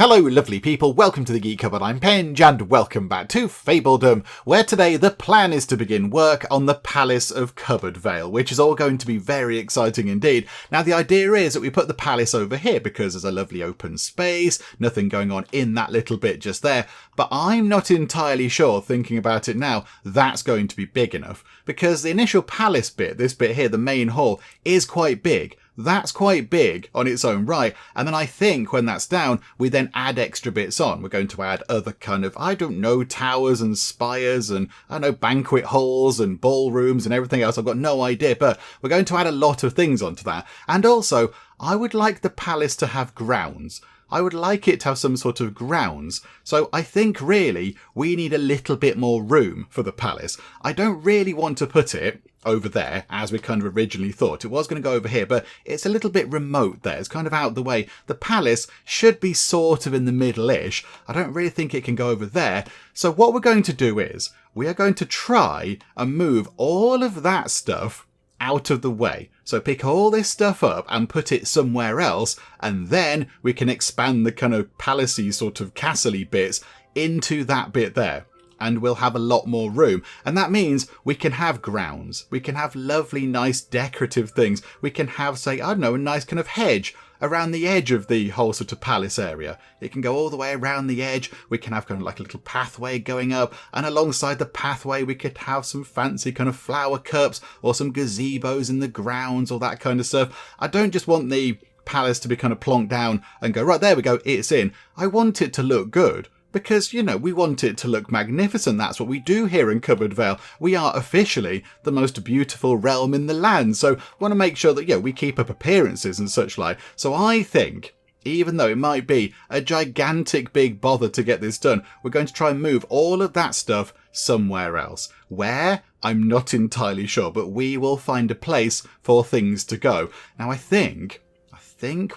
Hello lovely people, welcome to the Geek Cupboard, I'm Penge, and welcome back to Fabledom, where today the plan is to begin work on the Palace of CupboardVale, which is all going to be very exciting indeed. Now the idea is that we put the palace over here because there's a lovely open space, nothing going on in that little bit just there, but I'm not entirely sure, thinking about it now, that's going to be big enough, because the initial palace bit, this bit here, the main hall, is quite big. That's quite big on its own right, and then I think when that's down, we then add extra bits on. We're going to add other kind of, I don't know, towers and spires and, I don't know, banquet halls and ballrooms and everything else. I've got no idea, but we're going to add a lot of things onto that. And also, I would like the palace to have grounds. I would like it to have some sort of grounds. So I think really we need a little bit more room for the palace. I don't really want to put it over there as we kind of originally thought. It was going to go over here, but it's a little bit remote there. It's kind of out of the way. The palace should be sort of in the middle-ish. I don't really think it can go over there. So what we're going to do is we are going to try and move all of that stuff out of the way. So pick all this stuff up and put it somewhere else, and then we can expand the kind of palace-y sort of castle-y bits into that bit there. And we'll have a lot more room. And that means we can have grounds. We can have lovely, nice, decorative things. We can have, say, I don't know, a nice kind of hedge around the edge of the whole sort of palace area. It can go all the way around the edge. We can have kind of like a little pathway going up. And alongside the pathway, we could have some fancy kind of flower cups or some gazebos in the grounds or that kind of stuff. I don't just want the palace to be kind of plonked down and go, right, there we go, it's in. I want it to look good. Because, you know, we want it to look magnificent. That's what we do here in CupboardVale. We are officially the most beautiful realm in the land. So we want to make sure that, we keep up appearances and such like. So I think, even though it might be a gigantic big bother to get this done, we're going to try and move all of that stuff somewhere else. Where? I'm not entirely sure, but we will find a place for things to go. Now I think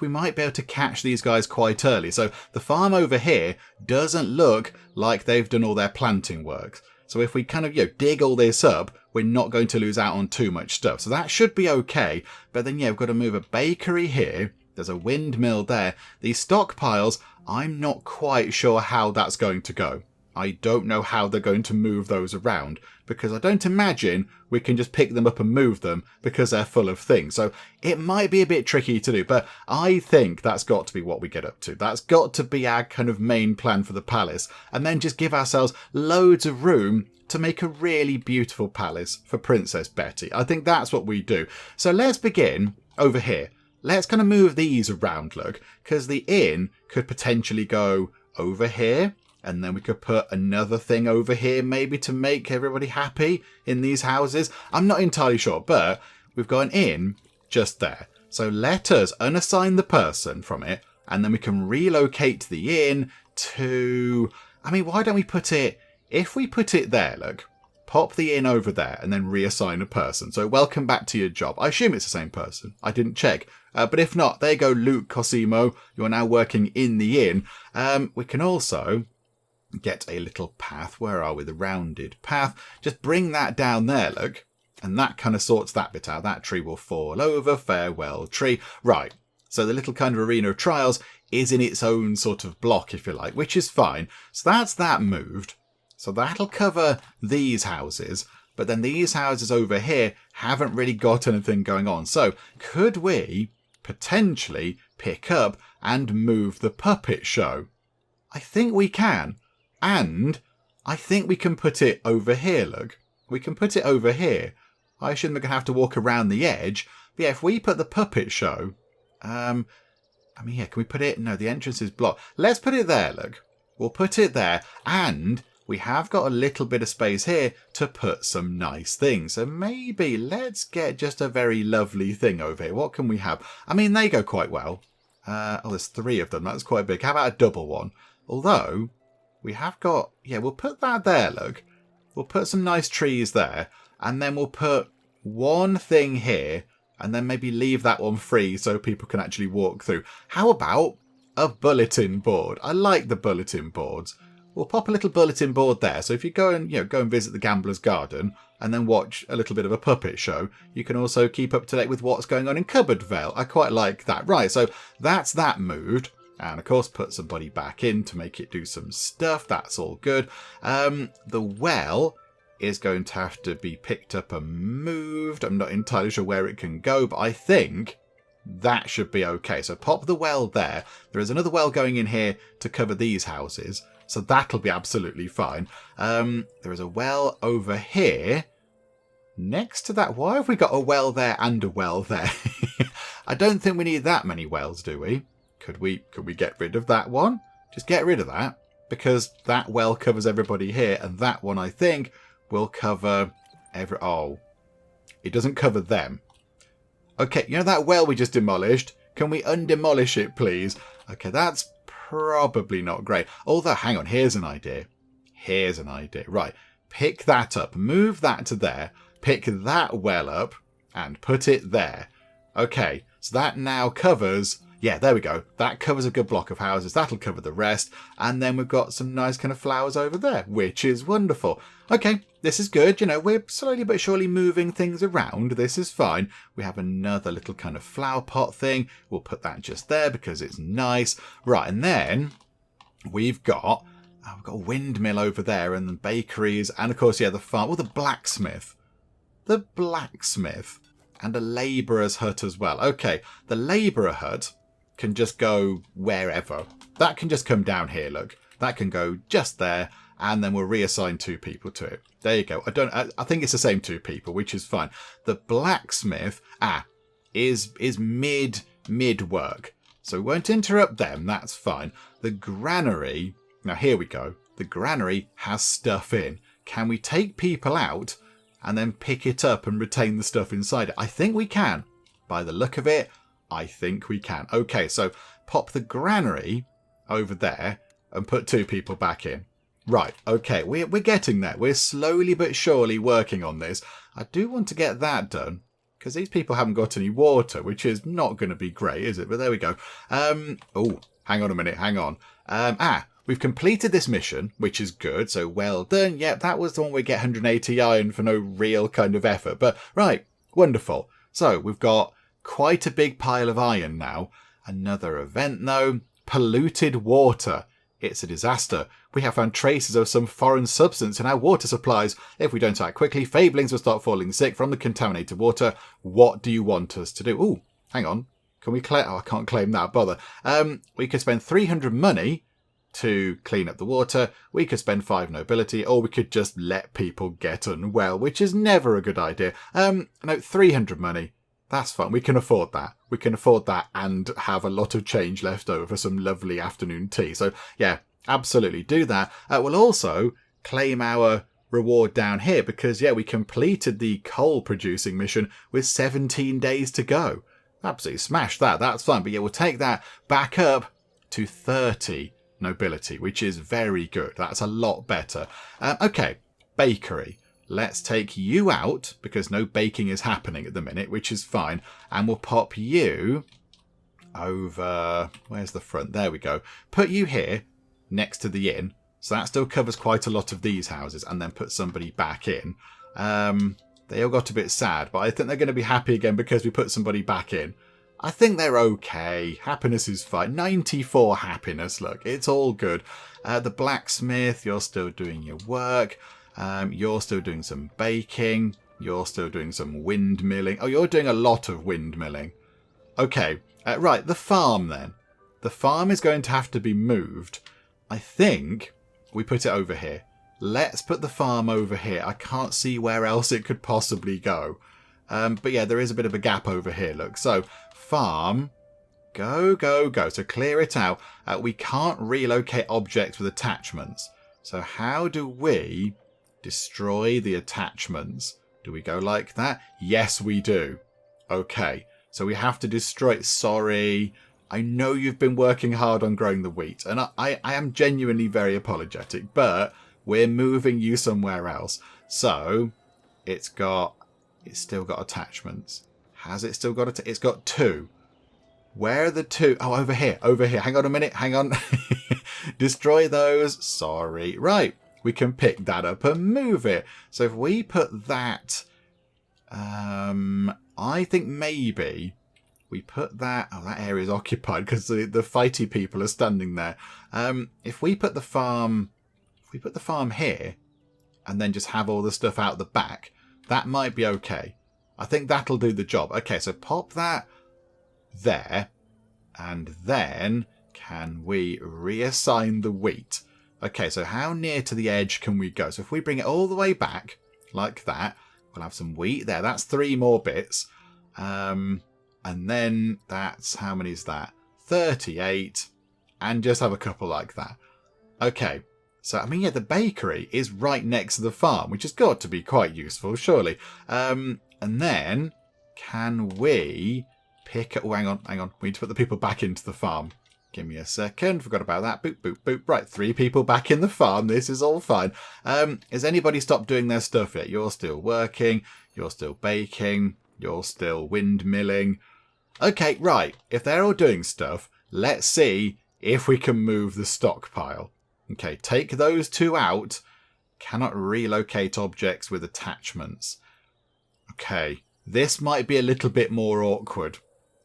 we might be able to catch these guys quite early. So the farm over here doesn't look like they've done all their planting work. So if we kind of, dig all this up, we're not going to lose out on too much stuff. So that should be okay. But then, we've got to move a bakery here. There's a windmill there. These stockpiles, I'm not quite sure how that's going to go. I don't know how they're going to move those around, because I don't imagine we can just pick them up and move them because they're full of things. So it might be a bit tricky to do, but I think that's got to be what we get up to. That's got to be our kind of main plan for the palace, and then just give ourselves loads of room to make a really beautiful palace for Princess Betty. I think that's what we do. So let's begin over here. Let's kind of move these around, look, because the inn could potentially go over here. And then we could put another thing over here maybe to make everybody happy in these houses. I'm not entirely sure, but we've got an inn just there. So let us unassign the person from it, and then we can relocate the inn to... why don't we put it... If we put it there, look, pop the inn over there and then reassign a person. So welcome back to your job. I assume it's the same person. I didn't check. But if not, there you go, Luke Cosimo. You're now working in the inn. We can also... get a little path. Where are we? The rounded path. Just bring that down there, look. And that kind of sorts that bit out. That tree will fall over. Farewell, tree. Right. So the little kind of arena of trials is in its own sort of block, if you like, which is fine. So that's that moved. So that'll cover these houses. But then these houses over here haven't really got anything going on. So could we potentially pick up and move the puppet show? I think we can. And I think we can put it over here, look. We can put it over here. I assume we're going to have to walk around the edge. But if we put the puppet show... can we put it... No, the entrance is blocked. Let's put it there, look. We'll put it there. And we have got a little bit of space here to put some nice things. So maybe let's get just a very lovely thing over here. What can we have? They go quite well. There's 3 of them. That's quite big. How about a double one? Although... we have got... we'll put that there, look. We'll put some nice trees there. And then we'll put one thing here. And then maybe leave that one free so people can actually walk through. How about a bulletin board? I like the bulletin boards. We'll pop a little bulletin board there. So if you go and visit the Gambler's Garden and then watch a little bit of a puppet show, you can also keep up to date with what's going on in CupboardVale. I quite like that. Right, so that's that moved. And, of course, put somebody back in to make it do some stuff. That's all good. The well is going to have to be picked up and moved. I'm not entirely sure where it can go, but I think that should be okay. So pop the well there. There is another well going in here to cover these houses, so that'll be absolutely fine. There is a well over here next to that. Why have we got a well there and a well there? I don't think we need that many wells, do we? Could we get rid of that one? Just get rid of that, because that well covers everybody here, and that one, I think, will cover every... Oh, it doesn't cover them. Okay, you know that well we just demolished? Can we undemolish it, please? Okay, that's probably not great. Although, hang on, here's an idea. Here's an idea. Right, pick that up, move that to there, pick that well up, and put it there. Okay, so that now covers... Yeah, there we go. That covers a good block of houses. That'll cover the rest. And then we've got some nice kind of flowers over there, which is wonderful. Okay, this is good. You know, we're slowly but surely moving things around. This is fine. We have another little kind of flower pot thing. We'll put that just there because it's nice. Right, and then we've got a windmill over there and the bakeries. And, of course, yeah, the farm. Oh, the blacksmith. The blacksmith. And a labourer's hut as well. Okay, the labourer hut can just go wherever. That can just come down here, look. That can go just there, and then we'll reassign 2 people to it. There you go. I think it's the same 2 people, which is fine. The blacksmith, is mid work. So we won't interrupt them, that's fine. The granary, now here we go. The granary has stuff in. Can we take people out and then pick it up and retain the stuff inside it? I think we can. By the look of it, I think we can. Okay, so pop the granary over there and put 2 people back in. Right, okay, we're getting there. We're slowly but surely working on this. I do want to get that done, because these people haven't got any water, which is not going to be great, is it? But there we go. Oh, hang on a minute, hang on. We've completed this mission, which is good, so well done. Yep, that was the one we get 180 iron for no real kind of effort. But, right, wonderful. So, we've got quite a big pile of iron now. Another event, though. Polluted water. It's a disaster. We have found traces of some foreign substance in our water supplies. If we don't act quickly, Fablings will start falling sick from the contaminated water. What do you want us to do? Ooh, hang on. Can we claim... Oh, I can't claim that, bother. We could spend 300 money to clean up the water. We could spend 5 nobility, or we could just let people get unwell, which is never a good idea. No, 300 money. That's fine. We can afford that. We can afford that and have a lot of change left over for some lovely afternoon tea. So, yeah, absolutely do that. We'll also claim our reward down here because, yeah, we completed the coal producing mission with 17 days to go. Absolutely smashed that. That's fine. But, yeah, we'll take that back up to 30 nobility, which is very good. That's a lot better. Okay, bakery. Let's take you out, because no baking is happening at the minute, which is fine. And we'll pop you over... Where's the front? There we go. Put you here, next to the inn. So that still covers quite a lot of these houses. And then put somebody back in. They all got a bit sad, but I think they're going to be happy again because we put somebody back in. I think they're okay. Happiness is fine. 94 happiness, look. It's all good. The blacksmith, you're still doing your work. You're still doing some baking. You're still doing some windmilling. Oh, you're doing a lot of windmilling. Okay, right, the farm then. The farm is going to have to be moved. I think we put it over here. Let's put the farm over here. I can't see where else it could possibly go. But yeah, there is a bit of a gap over here, look. So, farm, go, go, go. So clear it out. We can't relocate objects with attachments. So how do we... destroy the attachments? Do we go like that? Yes, we do. Okay, so we have to destroy it. Sorry, I know you've been working hard on growing the wheat, and I am genuinely very apologetic, but we're moving you somewhere else. So it's still got attachments. Has it still got it's got 2. Where are the 2? Oh, over here, over here. Hang on a minute, hang on. Destroy those. Sorry. Right. We can pick that up and move it. So if we put that, I think maybe we put that... Oh, that area is occupied because the fighty people are standing there. If we put the farm... If we put the farm here and then just have all the stuff out the back, that might be okay. I think that'll do the job. Okay, so pop that there. And then can we reassign the wheat? Okay, so how near to the edge can we go? So if we bring it all the way back like that, we'll have some wheat there. That's 3 more bits. And then that's... How many is that? 38. And just have a couple like that. Okay. So, I mean, yeah, the bakery is right next to the farm, which has got to be quite useful, surely. And then, can we pick... Oh, hang on. We need to put the people back into the farm. Give me a second. Forgot about that. Boop, boop, boop. Right, 3 people back in the farm. This is all fine. Has anybody stopped doing their stuff yet? You're still working. You're still baking. You're still windmilling. Okay, right. If they're all doing stuff, let's see if we can move the stockpile. Okay, take those 2 out. Cannot relocate objects with attachments. Okay, this might be a little bit more awkward.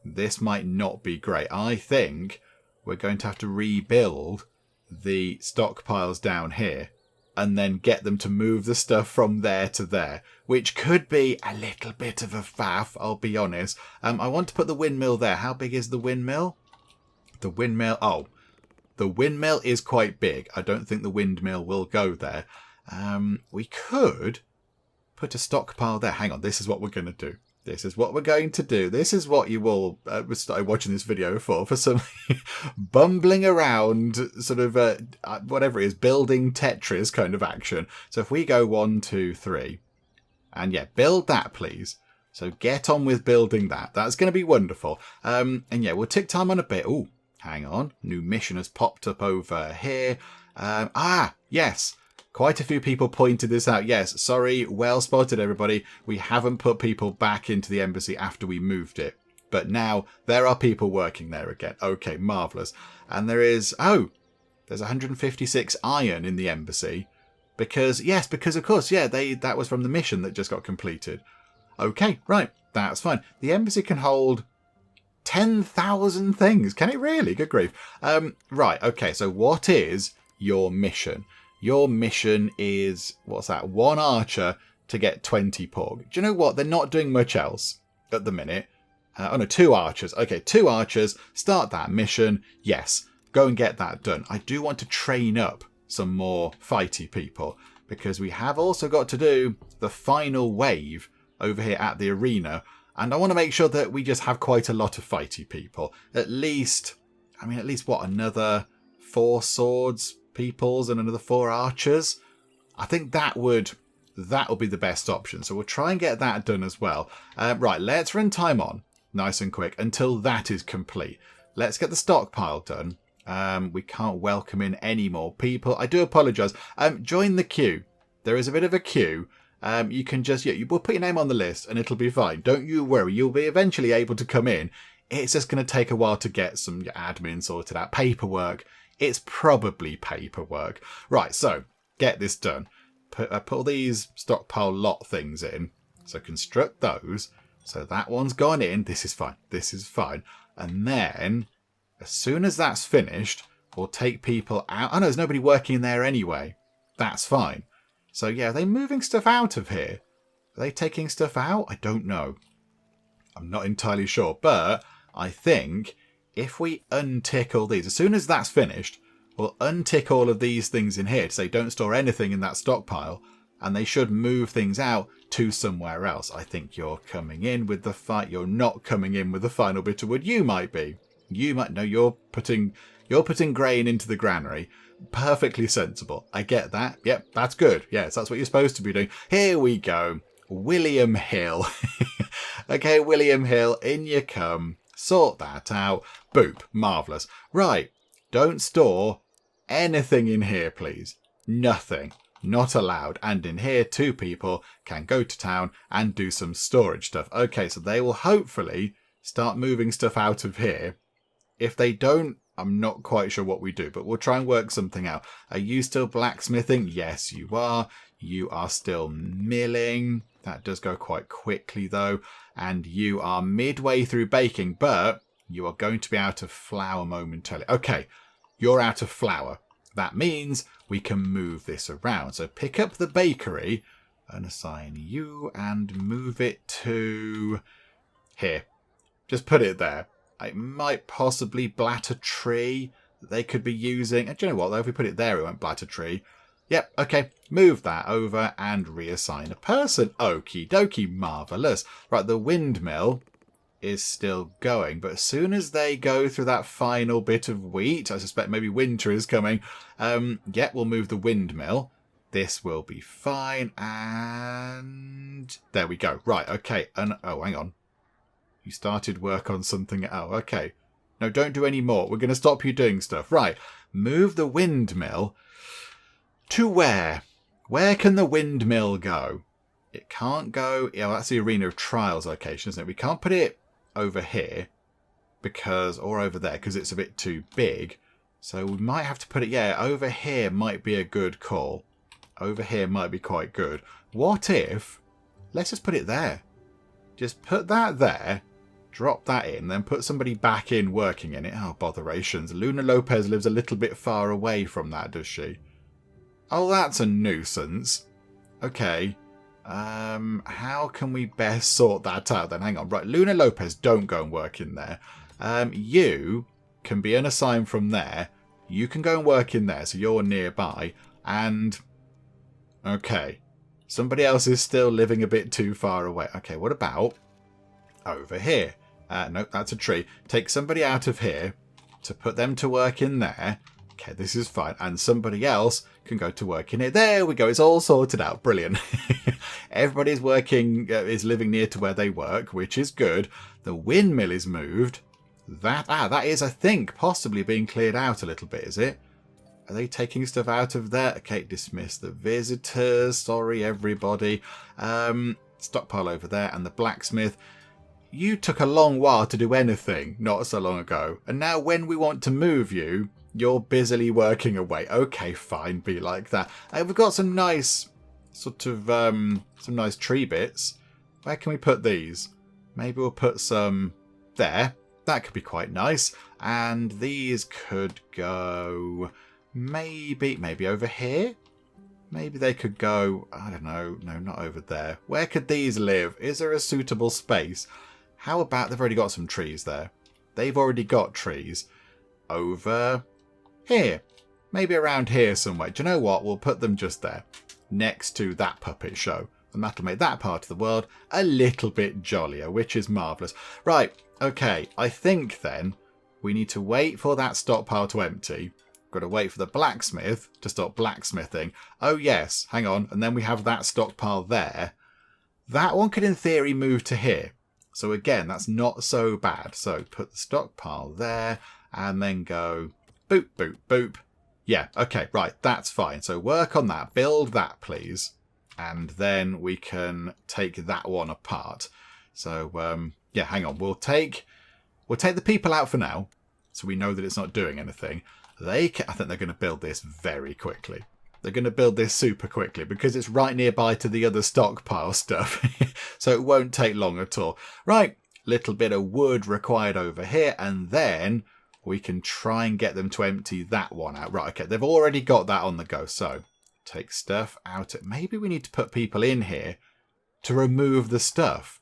This might not be great. I think we're going to have to rebuild the stockpiles down here and then get them to move the stuff from there to there, which could be a little bit of a faff, I'll be honest. I want to put the windmill there. How big is the windmill? The windmill... Oh, the windmill is quite big. I don't think the windmill will go there. We could put a stockpile there. Hang on, this is what we're going to do. This is what we're going to do. This is what you all started watching this video for some bumbling around, sort of, whatever it is, building Tetris kind of action. So if we go 1, 2, 3, and yeah, build that, please. So get on with building that. That's going to be wonderful. And yeah, we'll tick time on a bit. Ooh. Hang on. New mission has popped up over here. Yes. Quite a few people pointed this out. Yes, sorry. Well spotted, everybody. We haven't put people back into the embassy after we moved it. But now there are people working there again. Okay, marvellous. And there is... Oh, there's 156 iron in the embassy. Because of course, yeah, that was from the mission that just got completed. Okay, right. That's fine. The embassy can hold 10,000 things. Can it really? Good grief. Right, okay, so what is your mission? Your mission is, what's that? 1 archer to get 20 pork. Do you know what? They're not doing much else at the minute. 2 archers. Okay, 2 archers. Start that mission. Yes, go and get that done. I do want to train up some more fighty people because we have also got to do the final wave over here at the arena. And I want to make sure that we just have quite a lot of fighty people. At least what, another 4 swords peoples and another 4 archers? I think that will be the best option. So we'll try and get that done as well. Right, let's run time on nice and quick until that is complete. Let's get the stockpile done. We can't welcome in any more people. I do apologise. Join the queue. There is a bit of a queue. You can just, we'll put your name on the list and it'll be fine. Don't you worry. You'll be eventually able to come in. It's just going to take a while to get some admin sorted out. Paperwork. It's probably paperwork. Right, so get this done. Put all these stockpile lot things in. So construct those. So that one's gone in. This is fine. This is fine. And then, as soon as that's finished, we'll take people out. Oh no, there's nobody working in there anyway. That's fine. So yeah, are they moving stuff out of here? Are they taking stuff out? I don't know. I'm not entirely sure. But I think if we untick all these, as soon as that's finished, we'll untick all of these things in here to say don't store anything in that stockpile. And they should move things out to somewhere else. I think you're coming in with the fight. You're not coming in with the final bit of wood. You might be. You might. No, you're putting grain into the granary. Perfectly sensible. I get that. Yep, that's good. Yes, that's what you're supposed to be doing. Here we go. William Hill. Okay, William Hill, in you come. Sort that out. Boop. Marvellous. Right. Don't store anything in here, please. Nothing. Not allowed. And in here, 2 people can go to town and do some storage stuff. Okay, so they will hopefully start moving stuff out of here. If they don't, I'm not quite sure what we do, but we'll try and work something out. Are you still blacksmithing? Yes, you are. You are still milling. That does go quite quickly though. And you are midway through baking, but you are going to be out of flour momentarily. Okay, you're out of flour. That means we can move this around. So pick up the bakery and assign you and move it to here. Just put it there. It might possibly blat a tree that they could be using. And do you know what, though? If we put it there, it won't blat a tree. Yep, okay. Move that over and reassign a person. Okie dokie, marvellous. Right, the windmill is still going. But as soon as they go through that final bit of wheat, I suspect maybe winter is coming. Yeah, we'll move the windmill. This will be fine. And there we go. Right, okay. And oh, hang on. You started work on something. Oh, okay. No, don't do any more. We're going to stop you doing stuff. Right. Move the windmill to where? Where can the windmill go? It can't go. Yeah, well, that's the Arena of Trials location, isn't it? We can't put it over here because, or over there, because it's a bit too big. So we might have to put it, yeah, over here might be a good call. Over here might be quite good. What if, let's just put it there. Just put that there. Drop that in, then put somebody back in working in it. Oh, botherations. Luna Lopez lives a little bit far away from that, does she? Oh, that's a nuisance. Okay. How can we best sort that out then? Hang on. Right, Luna Lopez, don't go and work in there. You can be unassigned from there. You can go and work in there, so you're nearby. And, okay. Somebody else is still living a bit too far away. Okay, what about over here? Nope, that's a tree. Take somebody out of here to put them to work in there. Okay, this is fine. And somebody else can go to work in here. There we go. It's all sorted out. Brilliant. Everybody's working, is living near to where they work, which is good. The windmill is moved. That is, I think, possibly being cleared out a little bit, is it? Are they taking stuff out of there? Okay, dismiss the visitors. Sorry, everybody. Stockpile over there. And the blacksmith. You took a long while to do anything not so long ago. And now when we want to move you, you're busily working away. Okay, fine, be like that. We've got some nice sort of, some nice tree bits. Where can we put these? Maybe we'll put some there. That could be quite nice. And these could go maybe over here. Maybe they could go, I don't know. No, not over there. Where could these live? Is there a suitable space? How about they've already got some trees there? They've already got trees over here. Maybe around here somewhere. Do you know what? We'll put them just there next to that puppet show. And that'll make that part of the world a little bit jollier, which is marvellous. Right, okay. I think then we need to wait for that stockpile to empty. Got to wait for the blacksmith to stop blacksmithing. Oh, yes. Hang on. And then we have that stockpile there. That one could, in theory, move to here. So again, that's not so bad. So put the stockpile there and then go boop, boop, boop. Yeah, okay, right, that's fine. So work on that. Build that, please. And then we can take that one apart. So, yeah, hang on. We'll take the people out for now. So we know that it's not doing anything. I think they're going to build this very quickly. They're going to build this super quickly because it's right nearby to the other stockpile stuff. So it won't take long at all. Right, little bit of wood required over here. And then we can try and get them to empty that one out. Right, okay, they've already got that on the go. So take stuff out. Maybe we need to put people in here to remove the stuff.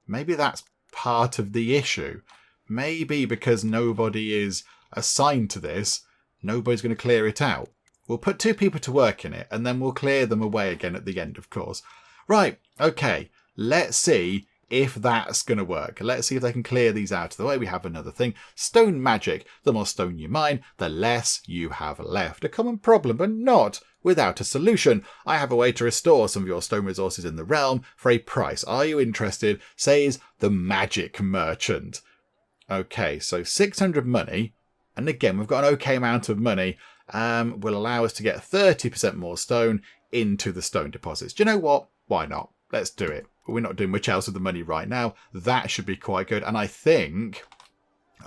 Maybe that's part of the issue. Maybe because nobody is assigned to this, nobody's going to clear it out. We'll put 2 people to work in it, and then we'll clear them away again at the end, of course. Right, okay, let's see if that's going to work. Let's see if they can clear these out of the way. We have another thing. Stone magic. The more stone you mine, the less you have left. A common problem, but not without a solution. I have a way to restore some of your stone resources in the realm for a price. Are you interested? Says the magic merchant. Okay, so 600 money. And again, we've got an okay amount of money. Will allow us to get 30% more stone into the stone deposits. Do you know what? Why not? Let's do it. We're not doing much else with the money right now. That should be quite good. And I think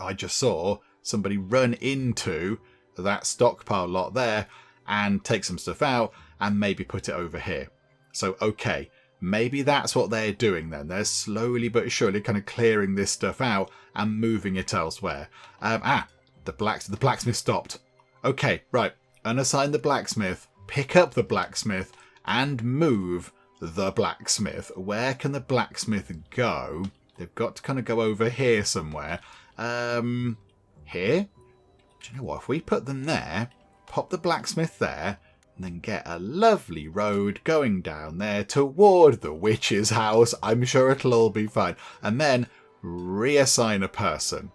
I just saw somebody run into that stockpile lot there and take some stuff out and maybe put it over here. So, okay, Maybe that's what they're doing then. They're slowly but surely kind of clearing this stuff out and moving it elsewhere. The blacksmith stopped. Okay, right. Unassign the blacksmith. Pick up the blacksmith and move the blacksmith. Where can the blacksmith go? They've got to kind of go over here somewhere. Here? Do you know what? If we put them there, pop the blacksmith there, and then get a lovely road going down there toward the witch's house. I'm sure it'll all be fine. And then reassign a person.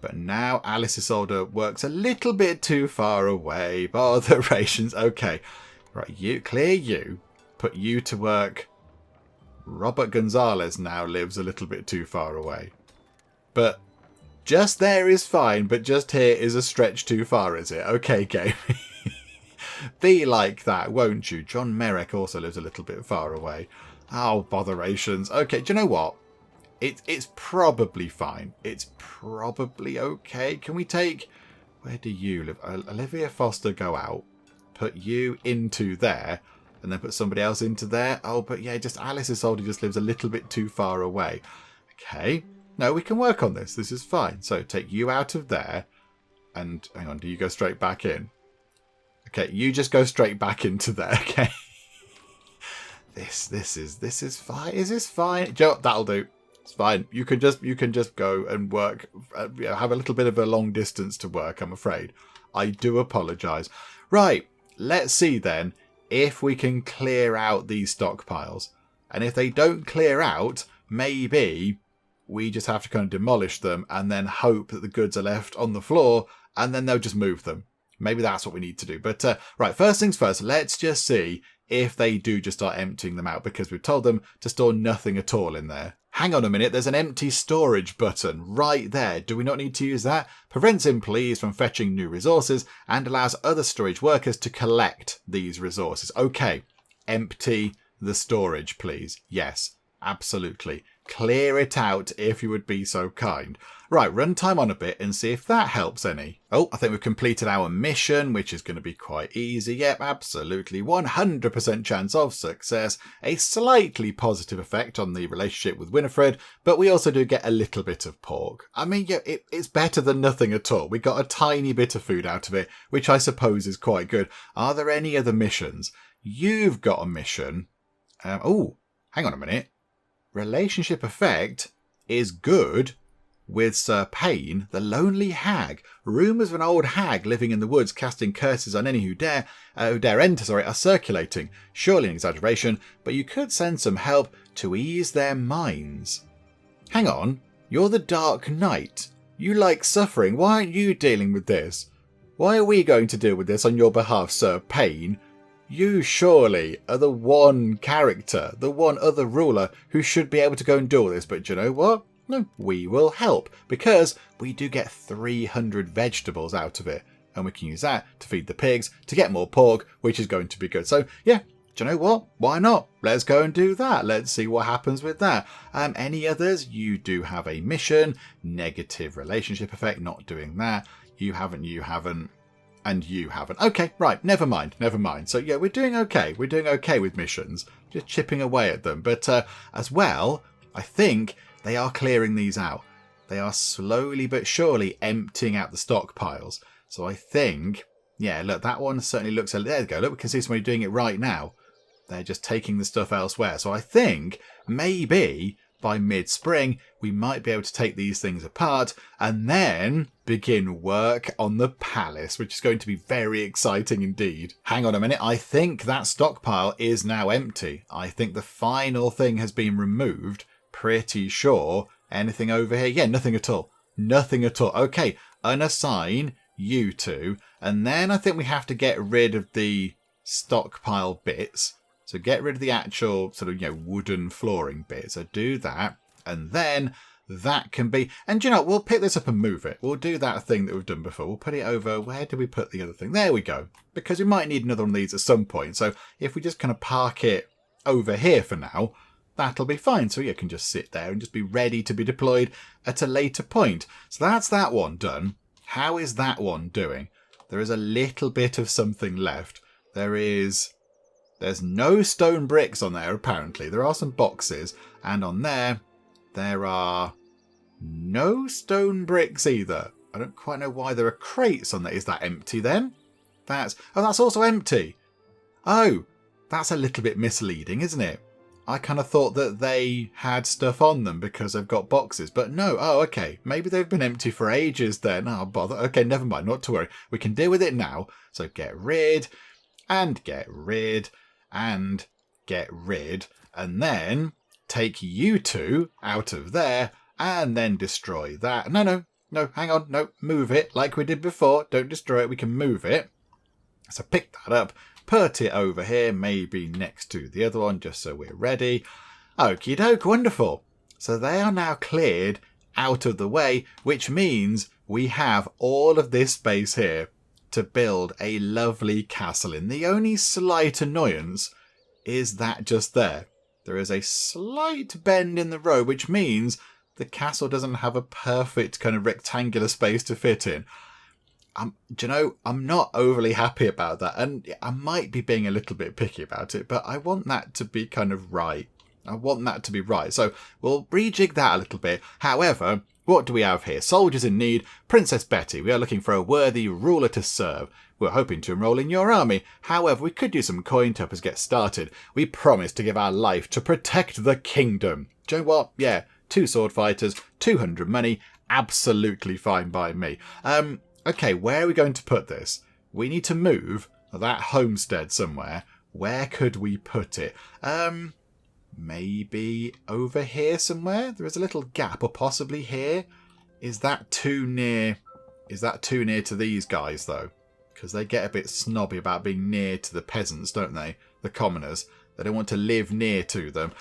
But now Alice's order works a little bit too far away. Botherations. Okay. Right, you clear you. Put you to work. Robert Gonzalez now lives a little bit too far away. But just there is fine, but just here is a stretch too far, is it? Okay, game. Be like that, won't you? John Merrick also lives a little bit far away. Oh, botherations. Okay, do you know what? It's probably fine. It's probably okay. Can we take... Where do you live? Olivia Foster, go out. Put you into there. And then put somebody else into there. Oh, but yeah, just Alice Isolde just lives a little bit too far away. Okay. No, we can work on this. This is fine. So take you out of there. And hang on, do you go straight back in? Okay, you just go straight back into there, okay? This is fine. Is this fine? Joe, that'll do. It's fine. You can just go and work. Have a little bit of a long distance to work, I'm afraid. I do apologise. Right, let's see then if we can clear out these stockpiles. And if they don't clear out, maybe we just have to kind of demolish them and then hope that the goods are left on the floor and then they'll just move them. Maybe that's what we need to do. But right, first things first, let's just see if they do just start emptying them out because we've told them to store nothing at all in there. Hang on a minute, there's an empty storage button right there. Do we not need to use that? Prevents employees from fetching new resources and allows other storage workers to collect these resources. Okay, empty the storage, please. Yes, absolutely. Clear it out if you would be so kind. Right, run time on a bit and see if that helps any. Oh, I think we've completed our mission, which is going to be quite easy. Yep, absolutely. 100% chance of success. A slightly positive effect on the relationship with Winifred, but we also do get a little bit of pork. I mean, yeah, it's better than nothing at all. We got a tiny bit of food out of it, which I suppose is quite good. Are there any other missions? You've got a mission. Oh, hang on a minute. Relationship effect is good with Sir Payne, the lonely hag. Rumours of an old hag living in the woods casting curses on any who dare enter, are circulating. Surely an exaggeration, but you could send some help to ease their minds. Hang on, you're the Dark Knight. You like suffering. Why aren't you dealing with this? Why are we going to deal with this on your behalf, Sir Payne? You surely are the one character, the one other ruler who should be able to go and do all this. But you know what? No, we will help because we do get 300 vegetables out of it. And we can use that to feed the pigs to get more pork, which is going to be good. So yeah, do you know what? Why not? Let's go and do that. Let's see what happens with that. Any others? You do have a mission. Negative relationship effect. Not doing that. You haven't. And you haven't. Okay, right, never mind. So yeah, we're doing okay. We're doing okay with missions. Just chipping away at them. But as well, I think they are clearing these out. They are slowly but surely emptying out the stockpiles. So I think, yeah, look, that one certainly looks... There we go. Look, we can see somebody doing it right now. They're just taking the stuff elsewhere. So I think maybe by mid-spring, we might be able to take these things apart and then begin work on the palace, which is going to be very exciting indeed. Hang on a minute. I think that stockpile is now empty. I think the final thing has been removed. Pretty sure. Anything over here? Yeah, nothing at all. Nothing at all. Okay, unassign you two. And then I think we have to get rid of the stockpile bits. So get rid of the actual sort of, wooden flooring bit. So do that. And then that can be... And you know, we'll pick this up and move it. We'll do that thing that we've done before. We'll put it over... Where did we put the other thing? There we go. Because we might need another one of these at some point. So if we just kind of park it over here for now, that'll be fine. So you can just sit there and just be ready to be deployed at a later point. So that's that one done. How is that one doing? There is a little bit of something left. There is... There's no stone bricks on there, apparently. There are some boxes. And on there, there are no stone bricks either. I don't quite know why there are crates on there. Is that empty then? That's also empty. Oh, that's a little bit misleading, isn't it? I kind of thought that they had stuff on them because they've got boxes. But no. Oh, okay. Maybe they've been empty for ages then. Oh, bother. Okay, never mind. Not to worry. We can deal with it now. So get rid, and get rid, and get rid. And then take you two out of there and then destroy that. No, hang on. No, move it like we did before. Don't destroy it. We can move it. So pick that up. Put it over here, maybe next to the other one, just so we're ready. Okie doke, wonderful. So they are now cleared out of the way, which means we have all of this space here to build a lovely castle in. The only slight annoyance is that just there. There is a slight bend in the road, which means the castle doesn't have a perfect kind of rectangular space to fit in. Do you know, I'm not overly happy about that, and I might be being a little bit picky about it, but I want that to be kind of right. I want that to be right. So we'll rejig that a little bit. However, what do we have here? Soldiers in need. Princess Betty, we are looking for a worthy ruler to serve. We're hoping to enroll in your army. However, we could use some coin to help us get started. We promise to give our life to protect the kingdom. Do you know what? Yeah, 2 sword fighters, 200 money. Absolutely fine by me. Okay, where are we going to put this? We need to move that homestead somewhere. Where could we put it? Maybe over here somewhere? There is a little gap, or possibly here. Is that too near? Is that too near to these guys, though? Because they get a bit snobby about being near to the peasants, don't they? The commoners. They don't want to live near to them.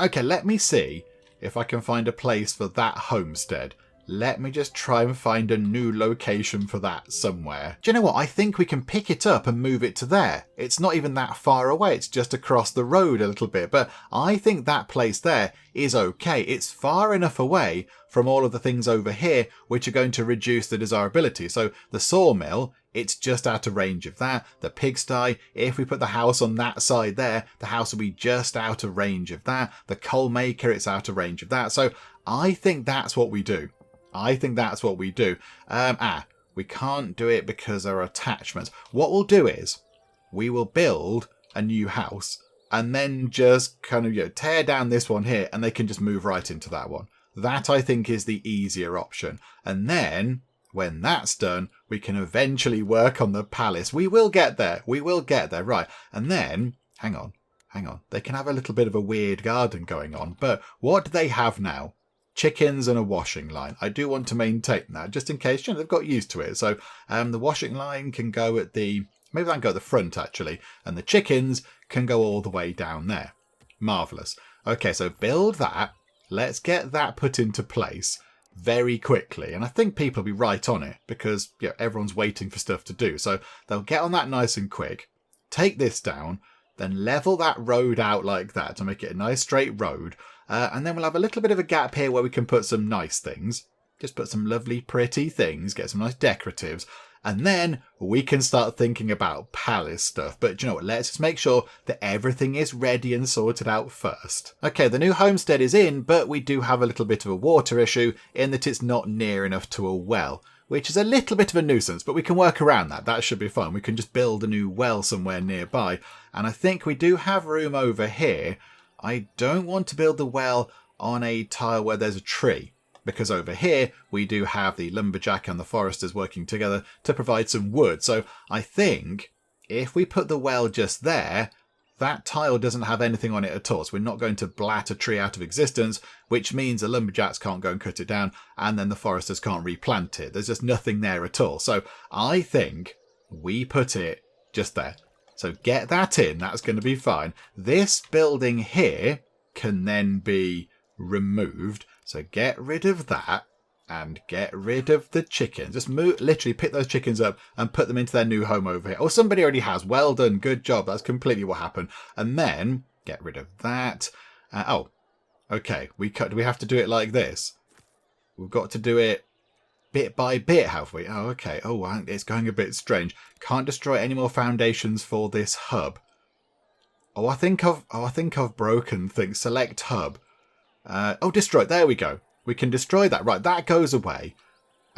Okay, let me see if I can find a place for that homestead. Let me just try and find a new location for that somewhere. Do you know what? I think we can pick it up and move it to there. It's not even that far away. It's just across the road a little bit. But I think that place there is okay. It's far enough away from all of the things over here which are going to reduce the desirability. So the sawmill, it's just out of range of that. The pigsty, if we put the house on that side there, the house will be just out of range of that. The coal maker, it's out of range of that. So I think that's what we do. We can't do it because there are attachments. What we'll do is we will build a new house and then just kind of tear down this one here, and they can just move right into that one. That, I think, is the easier option. And then when that's done, we can eventually work on the palace. We will get there. Right. And then, hang on. They can have a little bit of a weird garden going on. But what do they have now? Chickens and a washing line. I do want to maintain that just in case they've got used to it. So the washing line can go at maybe they can go at the front actually, and the chickens can go all the way down there. Marvellous. Okay, so build that. Let's get that put into place very quickly. And I think people will be right on it because everyone's waiting for stuff to do. So they'll get on that nice and quick. Take this down, then level that road out like that to make it a nice straight road. And then we'll have a little bit of a gap here where we can put some nice things. Just put some lovely, pretty things, get some nice decoratives. And then we can start thinking about palace stuff. But do you know what? Let's just make sure that everything is ready and sorted out first. Okay, the new homestead is in, but we do have a little bit of a water issue in that it's not near enough to a well, which is a little bit of a nuisance, but we can work around that. That should be fun. We can just build a new well somewhere nearby. And I think we do have room over here. I don't want to build the well on a tile where there's a tree, because over here we do have the lumberjack and the foresters working together to provide some wood. So I think if we put the well just there, that tile doesn't have anything on it at all. So we're not going to blat a tree out of existence, which means the lumberjacks can't go and cut it down, and then the foresters can't replant it. There's just nothing there at all. So I think we put it just there. So get that in, that's going to be fine. This building here can then be removed. So get rid of that and get rid of the chickens. Just literally pick those chickens up and put them into their new home over here. Oh, somebody already has. Well done. Good job. That's completely what happened. And then get rid of that. Okay. Do we have to do it like this? We've got to do it bit by bit, have we? Oh, okay. Oh, it's going a bit strange. Can't destroy any more foundations for this hub. Oh, I think I've broken things. Select hub. Oh, destroy. There we go. We can destroy that. Right, that goes away.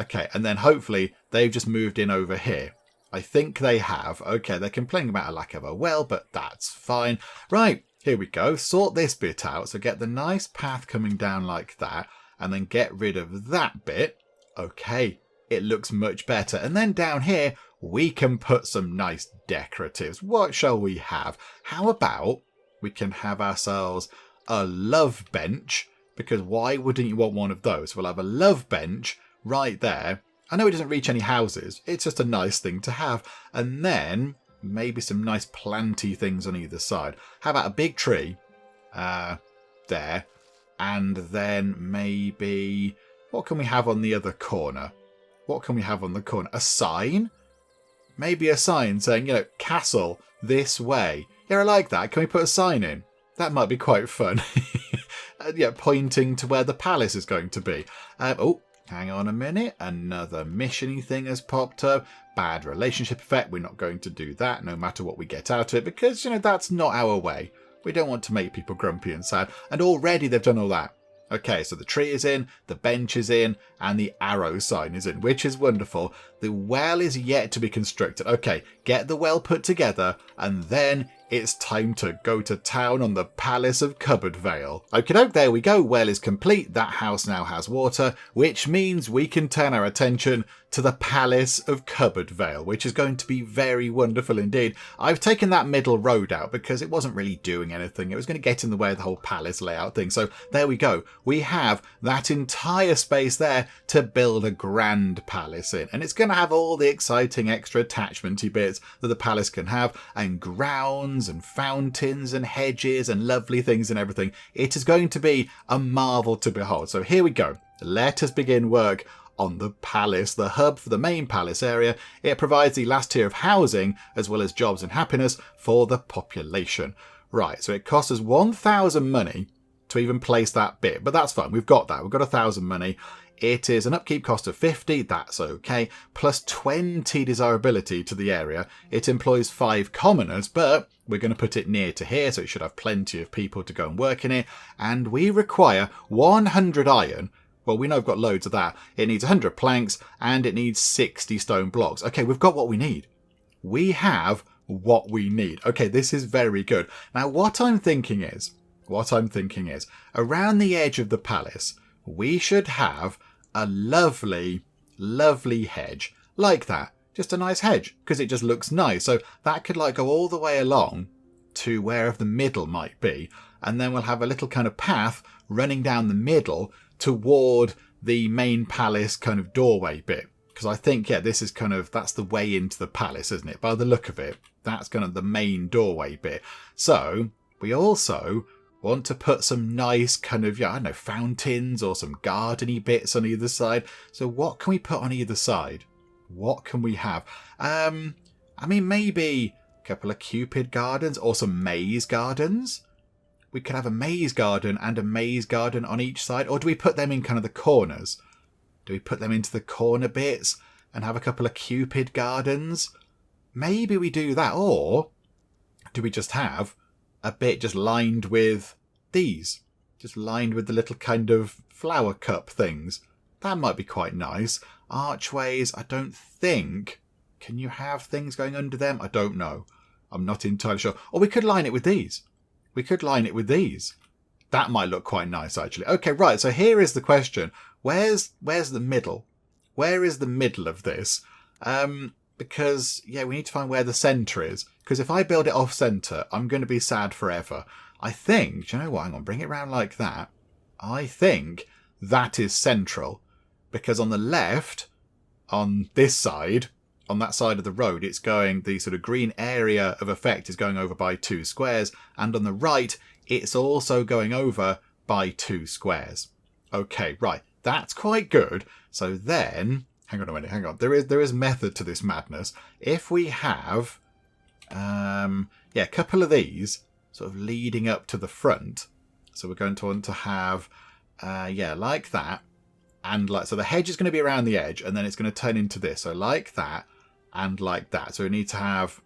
Okay, and then hopefully they've just moved in over here. I think they have. Okay, they're complaining about a lack of a well, but that's fine. Right, here we go. Sort this bit out. So get the nice path coming down like that, and then get rid of that bit. Okay, it looks much better. And then down here, we can put some nice decoratives. What shall we have? How about we can have ourselves a love bench? Because why wouldn't you want one of those? We'll have a love bench right there. I know it doesn't reach any houses. It's just a nice thing to have. And then maybe some nice planty things on either side. How about a big tree there? And then maybe... what can we have on the other corner? What can we have on the corner? A sign? Maybe a sign saying, castle this way. Yeah, I like that. Can we put a sign in? That might be quite fun. Yeah, pointing to where the palace is going to be. Oh, hang on a minute. Another mission-y thing has popped up. Bad relationship effect. We're not going to do that no matter what we get out of it because, that's not our way. We don't want to make people grumpy and sad. And already they've done all that. Okay, so the tree is in, the bench is in, and the arrow sign is in, which is wonderful. The well is yet to be constructed. Okay, get the well put together, and then it's time to go to town on the Palace of CupboardVale. Okie doke, there we go. Well is complete. That house now has water, which means we can turn our attention to the Palace of CupboardVale, which is going to be very wonderful indeed. I've taken that middle road out because it wasn't really doing anything. It was going to get in the way of the whole palace layout thing. So there we go. We have that entire space there to build a grand palace in. And it's going to have all the exciting extra attachmenty bits that the palace can have, and grounds and fountains and hedges and lovely things and everything. It is going to be a marvel to behold. So here we go. Let us begin work on the palace, the hub for the main palace area. It provides the last tier of housing as well as jobs and happiness for the population. Right, so it costs us 1,000 money to even place that bit, but that's fine. We've got that. We've got 1,000 money. It is an upkeep cost of 50, that's okay, plus 20 desirability to the area. It employs 5 commoners, but we're going to put it near to here, so it should have plenty of people to go and work in it. And we require 100 iron. Well, we know we've got loads of that. It needs 100 planks, and it needs 60 stone blocks. Okay, we've got what we need. We have what we need. Okay, this is very good. Now, what I'm thinking is, around the edge of the palace, we should have a lovely, lovely hedge. Like that. Just a nice hedge, because it just looks nice. So that could go all the way along to wherever the middle might be. And then we'll have a little kind of path running down the middle toward the main palace kind of doorway bit. Because I think, this is that's the way into the palace, isn't it? By the look of it, that's kind of the main doorway bit. So we also want to put some nice kind of, fountains or some gardeny bits on either side. So what can we put on either side? What can we have? Maybe a couple of Cupid gardens or some maze gardens. We could have a maze garden and a maze garden on each side. Or do we put them in kind of the corners? Do we put them into the corner bits and have a couple of Cupid gardens? Maybe we do that. Or do we just have a bit just lined with these? Just lined with the little kind of flower cup things. That might be quite nice. Archways, I don't think. Can you have things going under them? I don't know. I'm not entirely sure. Or we could line it with these. That might look quite nice, actually. Okay, right. So here is the question. Where's the middle? Where is the middle of this? Because, we need to find where the centre is. Because if I build it off centre, I'm going to be sad forever. I think, do you know what? Hang on, bring it round like that. I think that is central. Because on the left, on this side, on that side of the road, it's going, the sort of green area of effect is going over by 2 squares. And on the right, it's also going over by 2 squares. Okay, right. That's quite good. So then, hang on a minute, hang on. There is method to this madness. If we have, a couple of these sort of leading up to the front. So we're going to want to have, like that. And so the hedge is going to be around the edge, and then it's going to turn into this. So like that and like that. So we need to have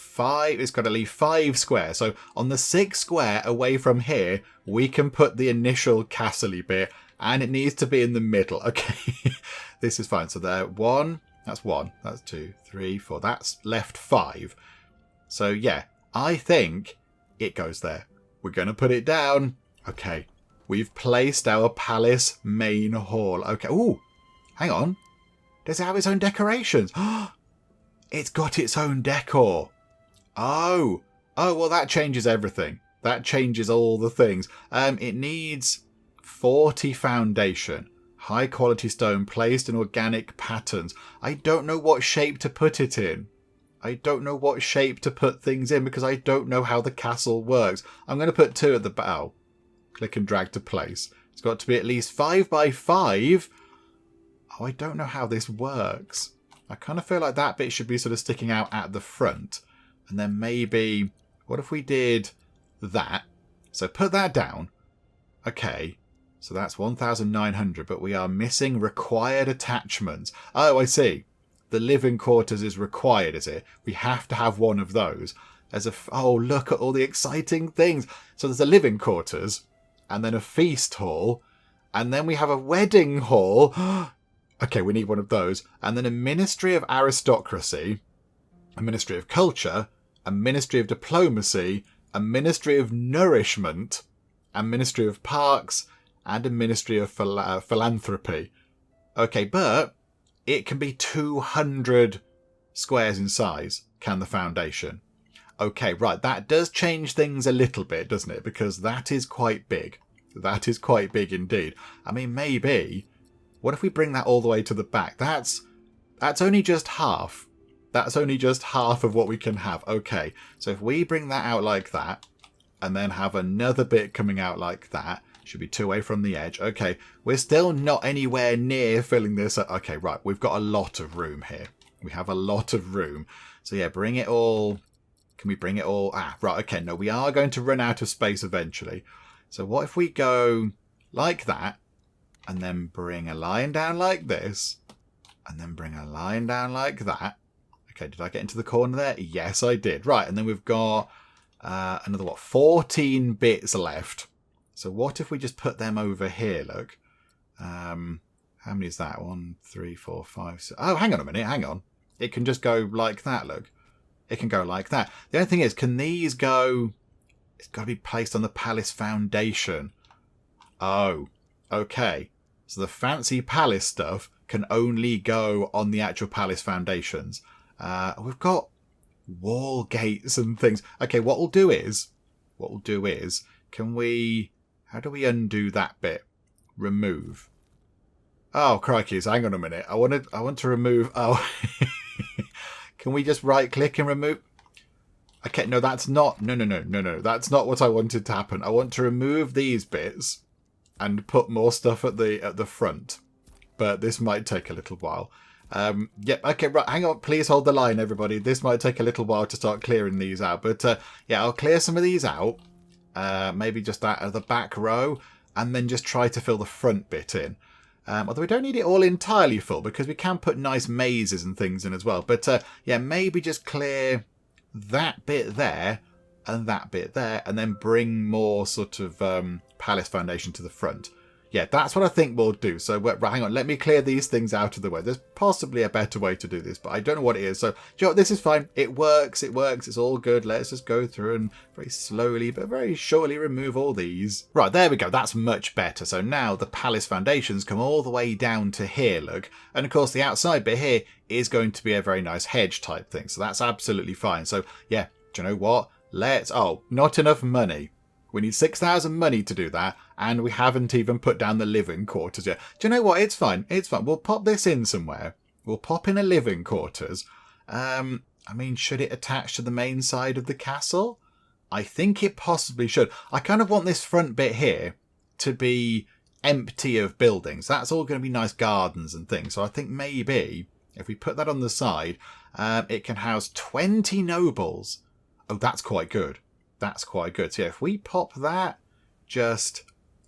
5. It's got to leave 5 squares. So on the 6th square away from here, we can put the initial castle-y bit, and it needs to be in the middle. Okay, this is fine. So there, 1. That's 1. That's 2, 3, 4. That's left 5. So yeah, I think it goes there. We're going to put it down. Okay, we've placed our palace main hall. Okay, ooh, hang on. Does it have its own decorations? It's got its own decor. Oh, well, that changes everything. That changes all the things. It needs 40 foundation. High quality stone placed in organic patterns. I don't know what shape to put it in. I don't know what shape to put things in because I don't know how the castle works. I'm going to put 2 at the bow. Click and drag to place. It's got to be at least 5 by 5. Oh, I don't know how this works. I kind of feel like that bit should be sort of sticking out at the front. And then maybe, what if we did that? So put that down. Okay. So that's 1,900, but we are missing required attachments. Oh, I see. The living quarters is required, is it? We have to have one of those. Oh, look at all the exciting things. So there's a living quarters, and then a feast hall, and then we have a wedding hall. Okay, we need one of those. And then a ministry of aristocracy, a ministry of culture, a ministry of diplomacy, a ministry of nourishment, a ministry of parks, and a ministry of philanthropy. Okay, but it can be 200 squares in size, can the foundation. Okay, right, that does change things a little bit, doesn't it? Because that is quite big. That is quite big indeed. I mean, maybe, what if we bring that all the way to the back? That's only just half. That's only just half of what we can have. Okay, so if we bring that out like that, and then have another bit coming out like that, should be 2 away from the edge. Okay, we're still not anywhere near filling this up. Okay, right, we've got a lot of room here. We have a lot of room. So yeah, bring it all. Can we bring it all? Right, okay, no, we are going to run out of space eventually. So what if we go like that, and then bring a line down like this, and then bring a line down like that. Okay, did I get into the corner there? Yes, I did. Right, and then we've got another, 14 bits left. So what if we just put them over here, look. How many is that? 1, 3, 4, 5, 6. Oh, hang on a minute, hang on. It can just go like that, look. It can go like that. The only thing is, can these go... It's got to be placed on the palace foundation. Oh, okay. So the fancy palace stuff can only go on the actual palace foundations. We've got wall gates and things. Okay, what we'll do is, can we... How do we undo that bit? Remove. Oh, crikeys, hang on a minute. I want to remove... Oh, can we just right-click and remove... Okay, no, that's not... No. That's not what I wanted to happen. I want to remove these bits and put more stuff at the front. But this might take a little while. Yep, okay, right, hang on. Please hold the line, everybody. This might take a little while to start clearing these out. But, yeah, I'll clear some of these out. Maybe just that at the back row, and then just try to fill the front bit in. Although we don't need it all entirely full, because we can put nice mazes and things in as well. But yeah, maybe just clear that bit there and that bit there, and then bring more sort of palace foundation to the front. Yeah, that's what I think we'll do. So hang on, let me clear these things out of the way. There's possibly a better way to do this, but I don't know what it is. So, you know what, this is fine. It works. It's all good. Let's just go through and very slowly, but very surely remove all these. Right, there we go. That's much better. So now the palace foundations come all the way down to here, look. And of course, the outside bit here is going to be a very nice hedge type thing. So that's absolutely fine. So yeah, do you know what? Not enough money. We need 6,000 money to do that, and we haven't even put down the living quarters yet. Do you know what? It's fine. It's fine. We'll pop this in somewhere. We'll pop in a living quarters. I mean, should it attach to the main side of the castle? I think it possibly should. I kind of want this front bit here to be empty of buildings. That's all going to be nice gardens and things. So I think maybe if we put that on the side, it can house 20 nobles. Oh, that's quite good. That's quite good. So yeah, if we pop that just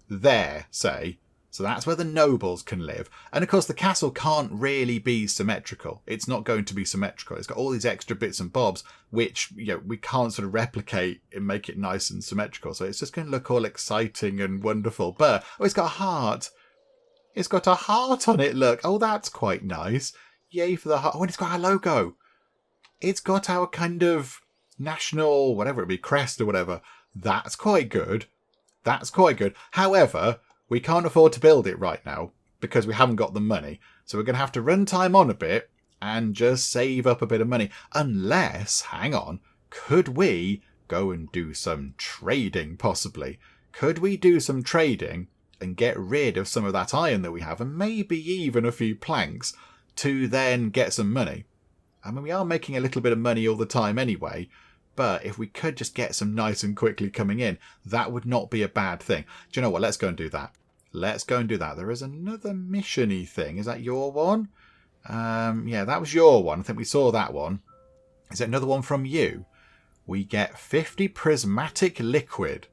there, say, So that's where the nobles can live. And of course, the castle can't really be symmetrical. It's not going to be symmetrical. It's got all these extra bits and bobs, which we can't sort of replicate and make it nice and symmetrical. So it's just going to look all exciting and wonderful. But, oh, it's got a heart. It's got a heart on it, look. Oh, that's quite nice. Yay for the heart. Oh, and it's got our logo. It's got our kind of national, whatever it be, crest or whatever. That's quite good. That's quite good. However, we can't afford to build it right now because we haven't got the money. So we're going to have to run time on a bit and just save up a bit of money. Unless, hang on, could we go and do some trading possibly? Could we do some trading and get rid of some of that iron that we have and maybe even a few planks to then get some money? I mean, we are making a little bit of money all the time anyway, but if we could just get some nice and quickly coming in, that would not be a bad thing. Do you know what? Let's go and do that. Let's go and do that. There is another mission-y thing. Is that your one? Yeah, that was your one. I think we saw that one. Is it another one from you? We get 50 prismatic liquid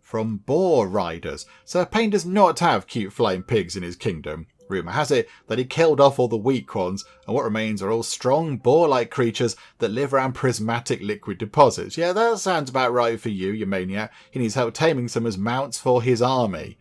from boar riders. So Pain does not have cute flying pigs in his kingdom. Rumour has it that he killed off all the weak ones, and what remains are all strong boar-like creatures that live around prismatic liquid deposits. Yeah, that sounds about right for you, you maniac. He needs help taming some as mounts for his army.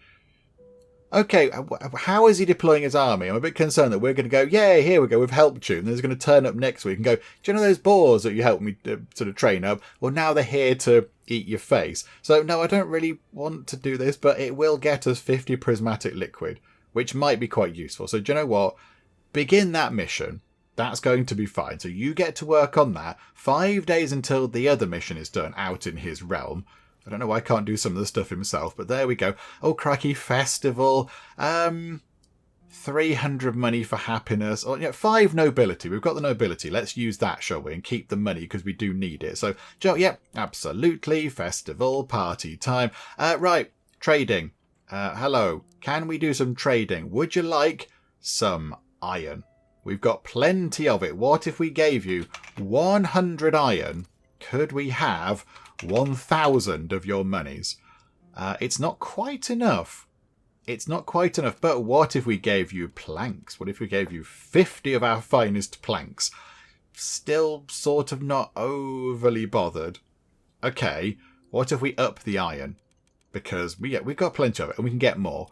Okay, how is he deploying his army? I'm a bit concerned that we're going to go, yay, here we go, we've helped you. And there's going to turn up next week and go, do you know those boars that you helped me sort of train up? Well, now they're here to eat your face. So, no, I don't really want to do this, but it will get us 50 prismatic liquid, which might be quite useful. So do you know what? Begin that mission. That's going to be fine. So you get to work on that. 5 days until the other mission is done out in his realm. I don't know why I can't do some of the stuff himself, but there we go. Oh, crikey, festival. 300 money for happiness. Oh, yeah, 5 nobility. We've got the nobility. Let's use that, shall we? And keep the money because we do need it. So, Joe, yeah, absolutely. Festival, party time. Right, trading. Hello. Can we do some trading? Would you like some iron? We've got plenty of it. What if we gave you 100 iron? Could we have 1,000 of your monies? It's not quite enough. It's not quite enough. But what if we gave you planks? What if we gave you 50 of our finest planks? Still sort of not overly bothered. Okay, what if we up the iron? Because we've got plenty of it and we can get more.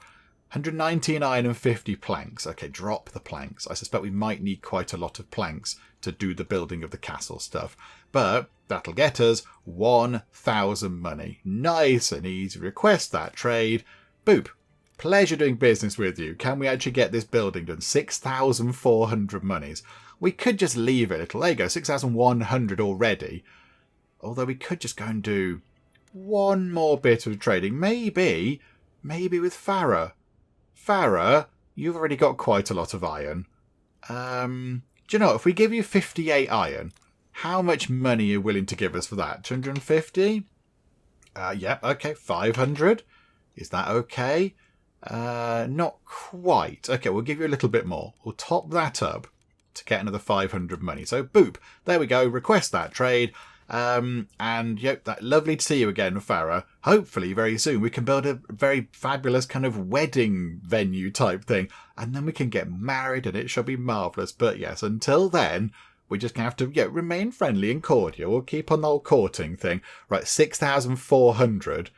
119 iron and 50 planks. Okay, drop the planks. I suspect we might need quite a lot of planks to do the building of the castle stuff. But that'll get us 1,000 money. Nice and easy. Request that trade. Boop. Pleasure doing business with you. Can we actually get this building done? 6,400 monies. We could just leave it a little. There you go, 6,100 already. Although we could just go and do one more bit of trading. Maybe with Farah. Farah, you've already got quite a lot of iron. Do you know, if we give you 58 iron, how much money are you willing to give us for that? 250? Yep, okay, 500. Is that okay? Not quite. Okay, we'll give you a little bit more. We'll top that up to get another 500 money. So, boop. There we go. Request that trade. And yep, that lovely to see you again, Farah. Hopefully very soon we can build a very fabulous kind of wedding venue type thing, and then we can get married and it shall be marvellous. But yes, until then, we're just going to have to remain friendly and cordial. We'll keep on the whole courting thing. Right, 6,400.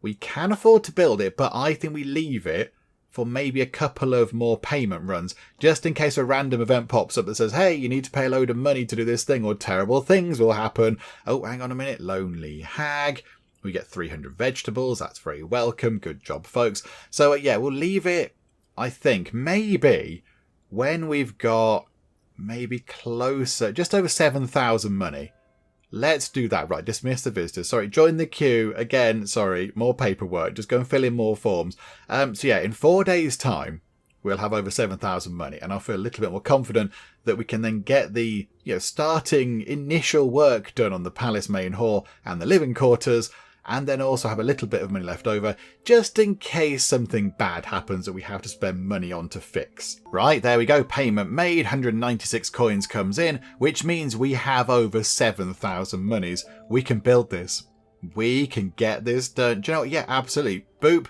We can afford to build it, but I think we leave it for maybe a couple of more payment runs, just in case a random event pops up that says, hey, you need to pay a load of money to do this thing, or terrible things will happen. Oh, hang on a minute. Lonely hag. We get 300 vegetables. That's very welcome. Good job, folks. So, yeah, we'll leave it, I think, maybe when we've got maybe closer, just over 7,000 money. Let's do that. Right, dismiss the visitors. Sorry, join the queue. Again, sorry, more paperwork. Just go and fill in more forms. So yeah, in 4 days' time, we'll have over 7,000 money. And I'll feel a little bit more confident that we can then get the starting initial work done on the palace main hall and the living quarters, and then also have a little bit of money left over, just in case something bad happens that we have to spend money on to fix. Right, there we go, payment made, 196 coins comes in, which means we have over 7,000 monies. We can build this. We can get this done. Do you know what? Yeah, absolutely. Boop.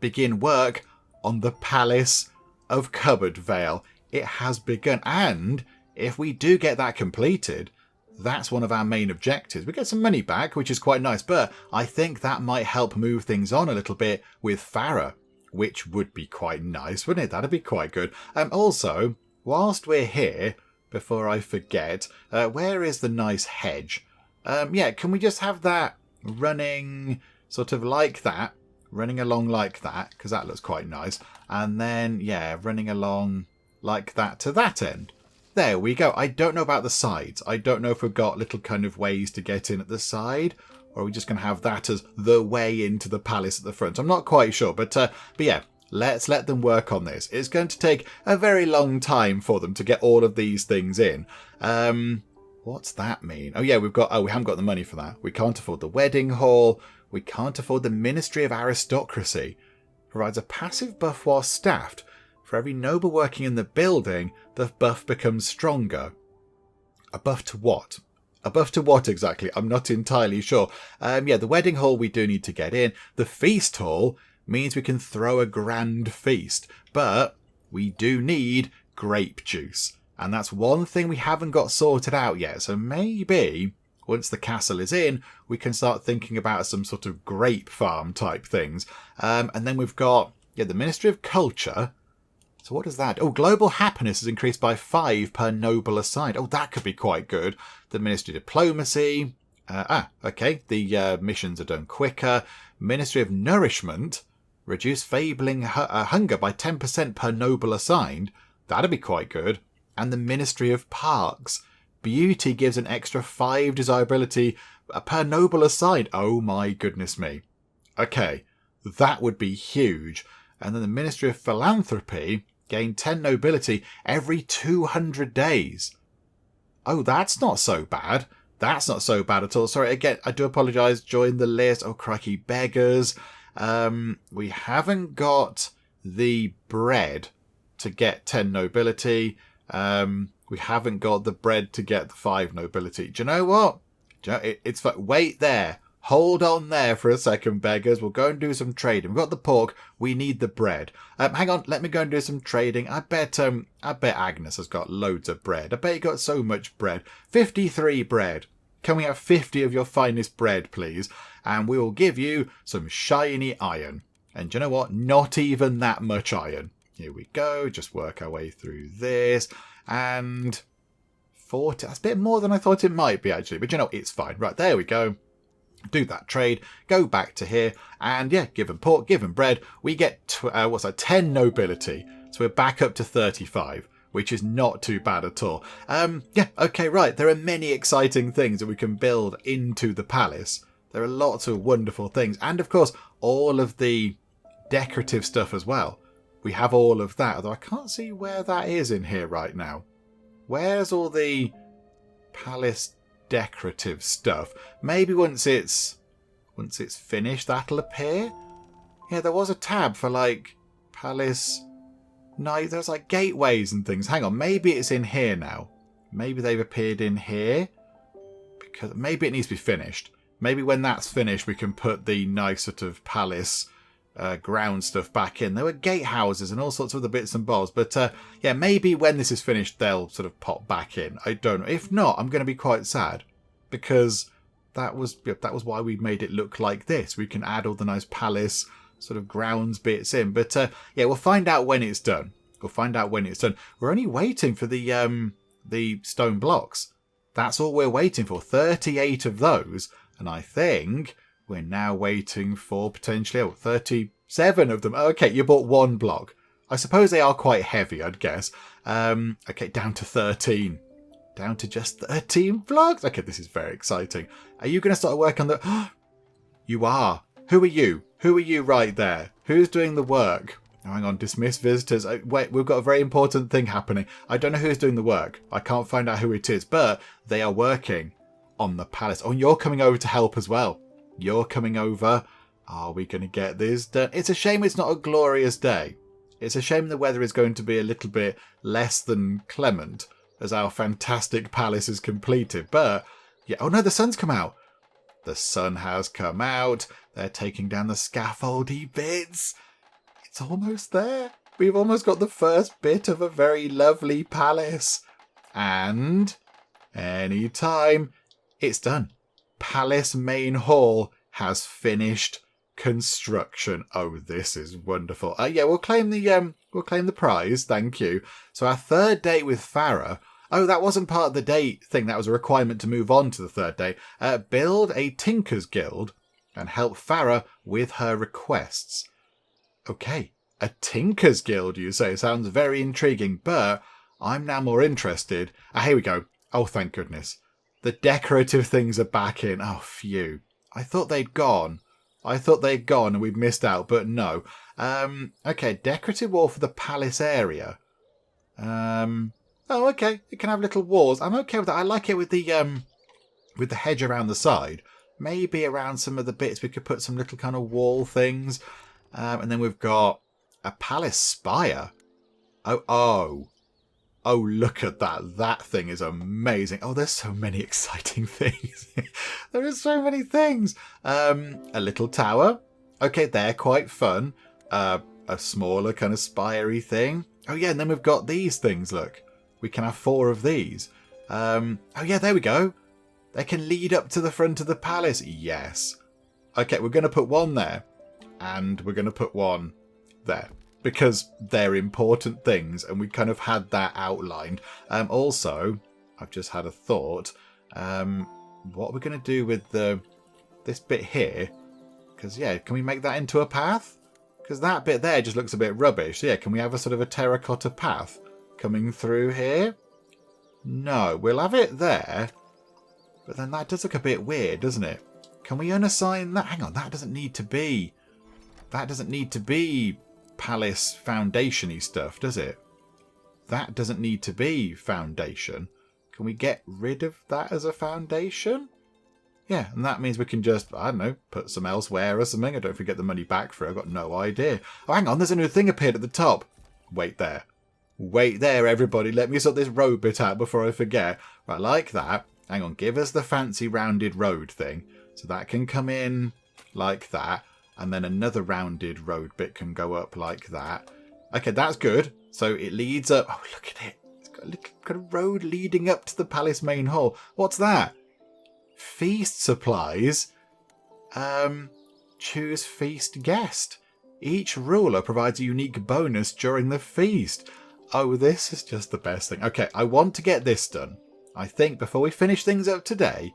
Begin work on the Palace of CupboardVale. It has begun, and if we do get that completed, that's one of our main objectives. We get some money back, which is quite nice, but I think that might help move things on a little bit with Farah, which would be quite nice, wouldn't it? That'd be quite good. Also, whilst we're here, before I forget, where is the nice hedge? Yeah, can we just have that running sort of like that? Running along like that, because that looks quite nice. And then, yeah, running along like that to that end. There we go. I don't know about the sides. I don't know if we've got little kind of ways to get in at the side, or are we just going to have that as the way into the palace at the front? I'm not quite sure, but yeah, let's let them work on this. It's going to take a very long time for them to get all of these things in. What's that mean? Oh yeah, we haven't got the money for that. We can't afford the wedding hall. We can't afford the Ministry of Aristocracy. Provides a passive buff while staffed. For every noble working in the building, the buff becomes stronger. A buff to what? A buff to what exactly? I'm not entirely sure. Yeah, the wedding hall we do need to get in. The feast hall means we can throw a grand feast. But we do need grape juice. And that's one thing we haven't got sorted out yet. So maybe once the castle is in, we can start thinking about some sort of grape farm type things. And then we've got the Ministry of Culture. So what is that? Oh, global happiness is increased by 5 per noble assigned. Oh, that could be quite good. The Ministry of Diplomacy. Okay. The missions are done quicker. Ministry of Nourishment. Reduce Fabling hunger by 10% per noble assigned. That'd be quite good. And the Ministry of Parks. Beauty gives an extra 5 desirability per noble assigned. Oh my goodness me. Okay. That would be huge. And then the Ministry of Philanthropy gain 10 nobility every 200 days. Oh, that's not so bad. That's not so bad at all. Sorry, again, I do apologise. Join the list. Oh, crikey, beggars. We haven't got the bread to get 10 nobility. We haven't got the bread to get the 5 nobility. Do you know what? It's wait there. Hold on there for a second, beggars. We'll go and do some trading. We've got the pork. We need the bread. Hang on. Let me go and do some trading. I bet Agnes has got loads of bread. I bet you got so much bread. 53 bread. Can we have 50 of your finest bread, please? And we will give you some shiny iron. And do you know what? Not even that much iron. Here we go. Just work our way through this. And 40. That's a bit more than I thought it might be, actually. But you know, it's fine. Right, there we go. Do that trade, go back to here, and yeah, give them pork, give them bread. We get 10 nobility, so we're back up to 35, which is not too bad at all. Yeah, okay, right. There are many exciting things that we can build into the palace. There are lots of wonderful things, and of course, all of the decorative stuff as well. We have all of that, although I can't see where that is in here right now. Where's all the palace decorative stuff? Maybe once it's finished, that'll appear. Yeah, there was a tab for like palace. No, there's like gateways and things. Hang on, maybe it's in here now. Maybe they've appeared in here because maybe it needs to be finished. Maybe when that's finished, we can put the nice sort of palace ground stuff back in. There were gatehouses and all sorts of other bits and bobs, but yeah, maybe when this is finished they'll sort of pop back in. I don't know. If not, I'm going to be quite sad because that was why we made it look like this. We can add all the nice palace sort of grounds bits in, but yeah, we'll find out when it's done. We're only waiting for the stone blocks. That's all we're waiting for. 38 of those, and I think we're now waiting for potentially 37 of them. Okay, you bought 1 block. I suppose they are quite heavy, I'd guess. Okay, down to 13. Down to just 13 blocks. Okay, this is very exciting. Are you going to start work on the... You are. Who are you? Who are you right there? Who's doing the work? Oh, hang on, dismiss visitors. Wait, we've got a very important thing happening. I don't know who's doing the work. I can't find out who it is, but they are working on the palace. Oh, and you're coming over to help as well. You're coming over. Are we going to get this done? It's a shame it's not a glorious day. It's a shame the weather is going to be a little bit less than clement as our fantastic palace is completed. But, yeah. Oh no, the sun's come out. The sun has come out. They're taking down the scaffoldy bits. It's almost there. We've almost got the first bit of a very lovely palace. And any time, it's done. Palace Main Hall has finished construction. Oh, this is wonderful. Yeah, we'll claim the prize. Thank you. So our third date with Farah. Oh, that wasn't part of the date thing. That was a requirement to move on to the third date. Build a Tinker's Guild and help Farah with her requests. Okay, a Tinker's Guild, you say? Sounds very intriguing, but I'm now more interested. Here we go. Oh, thank goodness. The decorative things are back in. Oh, phew. I thought they'd gone. And we'd missed out, but no. Okay, decorative wall for the palace area. Oh, okay. It can have little walls. I'm okay with that. I like it with the hedge around the side. Maybe around some of the bits we could put some little kind of wall things. And then we've got a palace spire. Oh, look at that. That thing is amazing. Oh, there's so many exciting things. There are so many things. A little tower. Okay, they're quite fun. A smaller kind of spirey thing. Oh, yeah, and then we've got these things, look. We can have 4 of these. Oh, yeah, there we go. They can lead up to the front of the palace. Yes. Okay, we're going to put one there. And we're going to put one there. Because they're important things, and we kind of had that outlined. Also, I've just had a thought. What we're going to do with this bit here? Because, yeah, can we make that into a path? Because that bit there just looks a bit rubbish. So, yeah, can we have a sort of a terracotta path coming through here? No, we'll have it there. But then that does look a bit weird, doesn't it? Can we unassign that? Hang on, that doesn't need to be... That doesn't need to be... Palace foundation-y stuff, does it? That doesn't need to be foundation. Can we get rid of that as a foundation? Yeah, and that means we can just, I don't know, put some elsewhere or something. I don't know if we get the money back for it. I've got no idea. Oh, hang on, there's a new thing appeared at the top. Wait there. Wait there, everybody. Let me sort this road bit out before I forget. Right, like that. Hang on, give us the fancy rounded road thing. So that can come in like that. And then another rounded road bit can go up like that. Okay, that's good. So it leads up. Oh, look at it. It's got a little kind of road leading up to the palace main hall. What's that? Feast supplies. Choose feast guest. Each ruler provides a unique bonus during the feast. Oh, this is just the best thing. Okay, I want to get this done. I think before we finish things up today,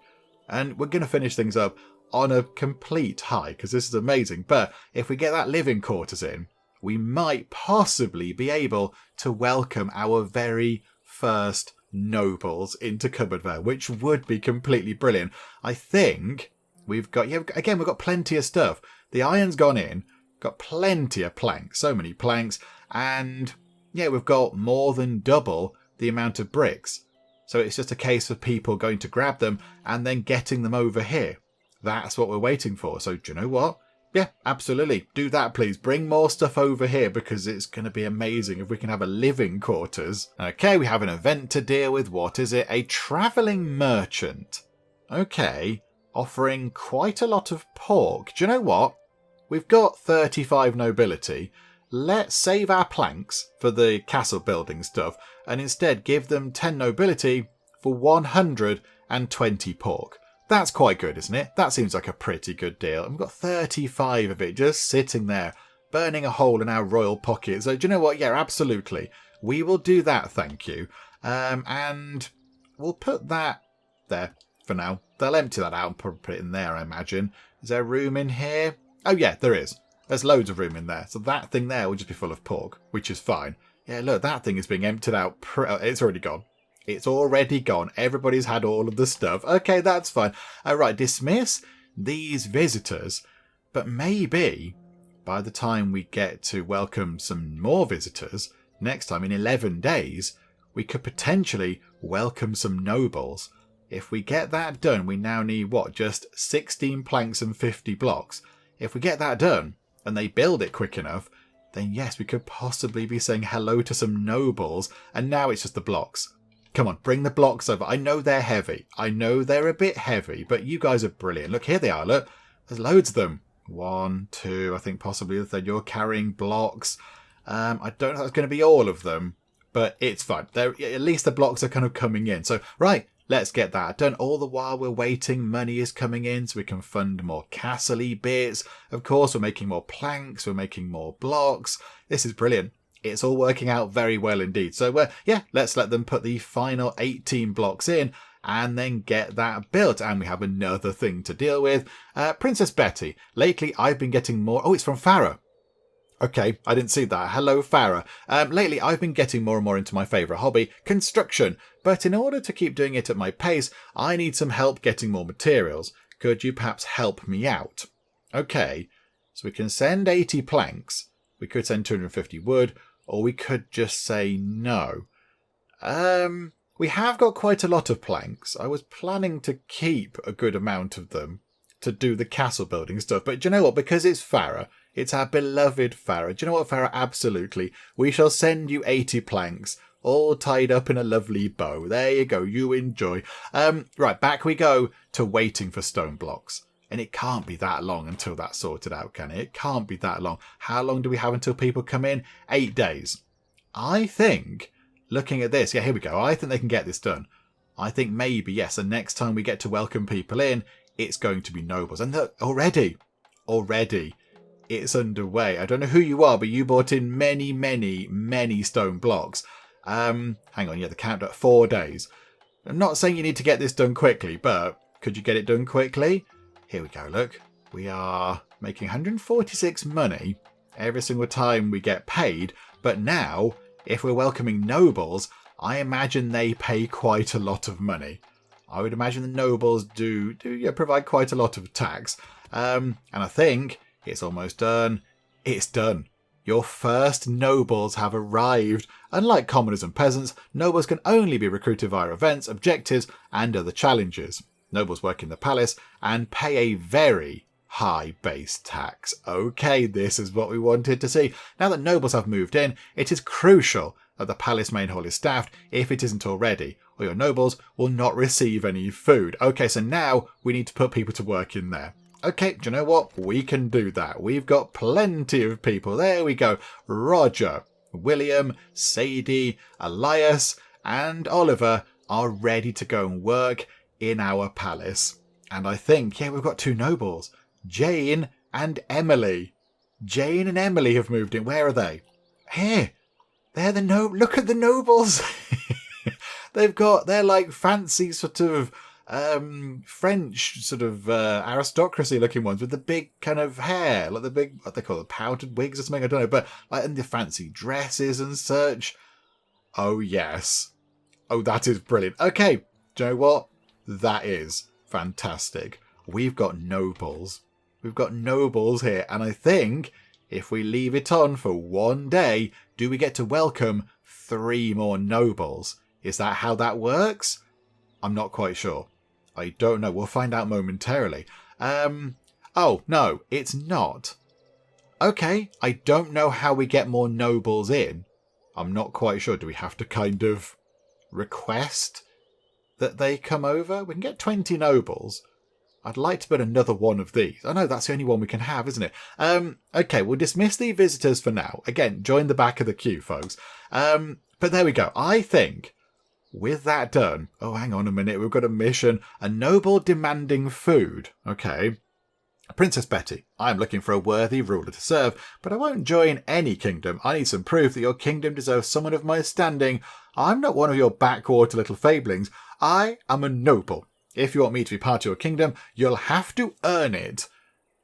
and we're going to finish things up on a complete high, because this is amazing. But if we get that living quarters in, we might possibly be able to welcome our very first nobles into CupboardVale, which would be completely brilliant. I think we've got, yeah, again, we've got plenty of stuff. The iron's gone in, got plenty of planks, so many planks, and yeah, we've got more than double the amount of bricks. So it's just a case of people going to grab them and then getting them over here. That's what we're waiting for. So do you know what? Yeah, absolutely. Do that, please. Bring more stuff over here because it's going to be amazing if we can have a living quarters. Okay, we have an event to deal with. What is it? A travelling merchant. Okay, offering quite a lot of pork. Do you know what? We've got 35 nobility. Let's save our planks for the castle building stuff and instead give them 10 nobility for 120 pork. That's quite good, isn't it? That seems like a pretty good deal. And we've got 35 of it just sitting there, burning a hole in our royal pocket. So do you know what? Yeah, absolutely. We will do that, thank you. And we'll put that there for now. They'll empty that out and put it in there, I imagine. Is there room in here? Oh, yeah, there is. There's loads of room in there. So that thing there will just be full of pork, which is fine. Yeah, look, that thing is being emptied out. It's already gone. It's already gone. Everybody's had all of the stuff. Okay, that's fine. All right, dismiss these visitors. But maybe by the time we get to welcome some more visitors, next time in 11 days, we could potentially welcome some nobles. If we get that done, we now need, what, just 16 planks and 50 blocks. If we get that done, and they build it quick enough, then yes, we could possibly be saying hello to some nobles. And now it's just the blocks. Come on, bring the blocks over. I know they're heavy. I know they're a bit heavy, but you guys are brilliant. Look, here they are. Look, there's loads of them. 1, 2, I think possibly the third. You're carrying blocks. I don't know if that's going to be all of them, but it's fine. At least the blocks are kind of coming in. So, right, let's get that done. All the while we're waiting, money is coming in so we can fund more castle-y bits. Of course, we're making more planks. We're making more blocks. This is brilliant. It's all working out very well indeed. So, yeah, let's let them put the final 18 blocks in and then get that built. And we have another thing to deal with. Princess Betty. Lately, I've been getting more... Oh, it's from Farah. Okay, I didn't see that. Hello, Farah. Lately, I've been getting more and more into my favourite hobby, construction. But in order to keep doing it at my pace, I need some help getting more materials. Could you perhaps help me out? Okay, so we can send 80 planks. We could send 250 wood, or we could just say no. We have got quite a lot of planks. I was planning to keep a good amount of them to do the castle building stuff. But do you know what? Because it's Farah, it's our beloved Farah. Do you know what, Farah? Absolutely. We shall send you 80 planks, all tied up in a lovely bow. There you go. You enjoy. Right, back we go to waiting for stone blocks. And it can't be that long until that's sorted out, can it? It can't be that long. How long do we have until people come in? 8 days. I think, looking at this, yeah, here we go. I think they can get this done. I think maybe, yes, and next time we get to welcome people in, it's going to be nobles. And look, already, it's underway. I don't know who you are, but you brought in many, many, many stone blocks. Hang on, yeah, the countdown, 4 days. I'm not saying you need to get this done quickly, but could you get it done quickly? Here we go, look. We are making 146 money every single time we get paid. But now, if we're welcoming nobles, I imagine they pay quite a lot of money. I would imagine the nobles do provide quite a lot of tax. And I think it's almost done. It's done. Your first nobles have arrived. Unlike commoners and peasants, nobles can only be recruited via events, objectives, and other challenges. Nobles work in the palace and pay a very high base tax. Okay, this is what we wanted to see. Now that nobles have moved in, it is crucial that the palace main hall is staffed if it isn't already, or your nobles will not receive any food. Okay, so now we need to put people to work in there. Okay, do you know what? We can do that. We've got plenty of people. There we go. Roger, William, Sadie, Elias, and Oliver are ready to go and work in our palace. And I think, yeah, we've got 2 nobles. Jane and Emily. Jane and Emily have moved in. Where are they? Here. They're the look at the nobles. They're like fancy sort of French sort of aristocracy looking ones with the big kind of hair, like the big, what they call it, powdered wigs or something, I don't know, but like, and the fancy dresses and such. Oh yes. Oh, that is brilliant. Okay, do you know what? That is fantastic. We've got nobles. We've got nobles here, and I think if we leave it on for 1 day, do we get to welcome 3 more nobles? Is that how that works? I'm not quite sure. I don't know. We'll find out momentarily. Oh, no, it's not. Okay, I don't know how we get more nobles in. I'm not quite sure. Do we have to kind of request that they come over? We can get 20 nobles. I'd like to put another one of these. Oh no, that's the only one we can have, isn't it? Okay, we'll dismiss the visitors for now. Again, join the back of the queue, folks. But there we go. I think with that done... Oh, hang on a minute. We've got a mission. A noble demanding food. Okay. Princess Betty, I am looking for a worthy ruler to serve, but I won't join any kingdom. I need some proof that your kingdom deserves someone of my standing. I'm not one of your backwater little fablings. I am a noble. If you want me to be part of your kingdom, you'll have to earn it.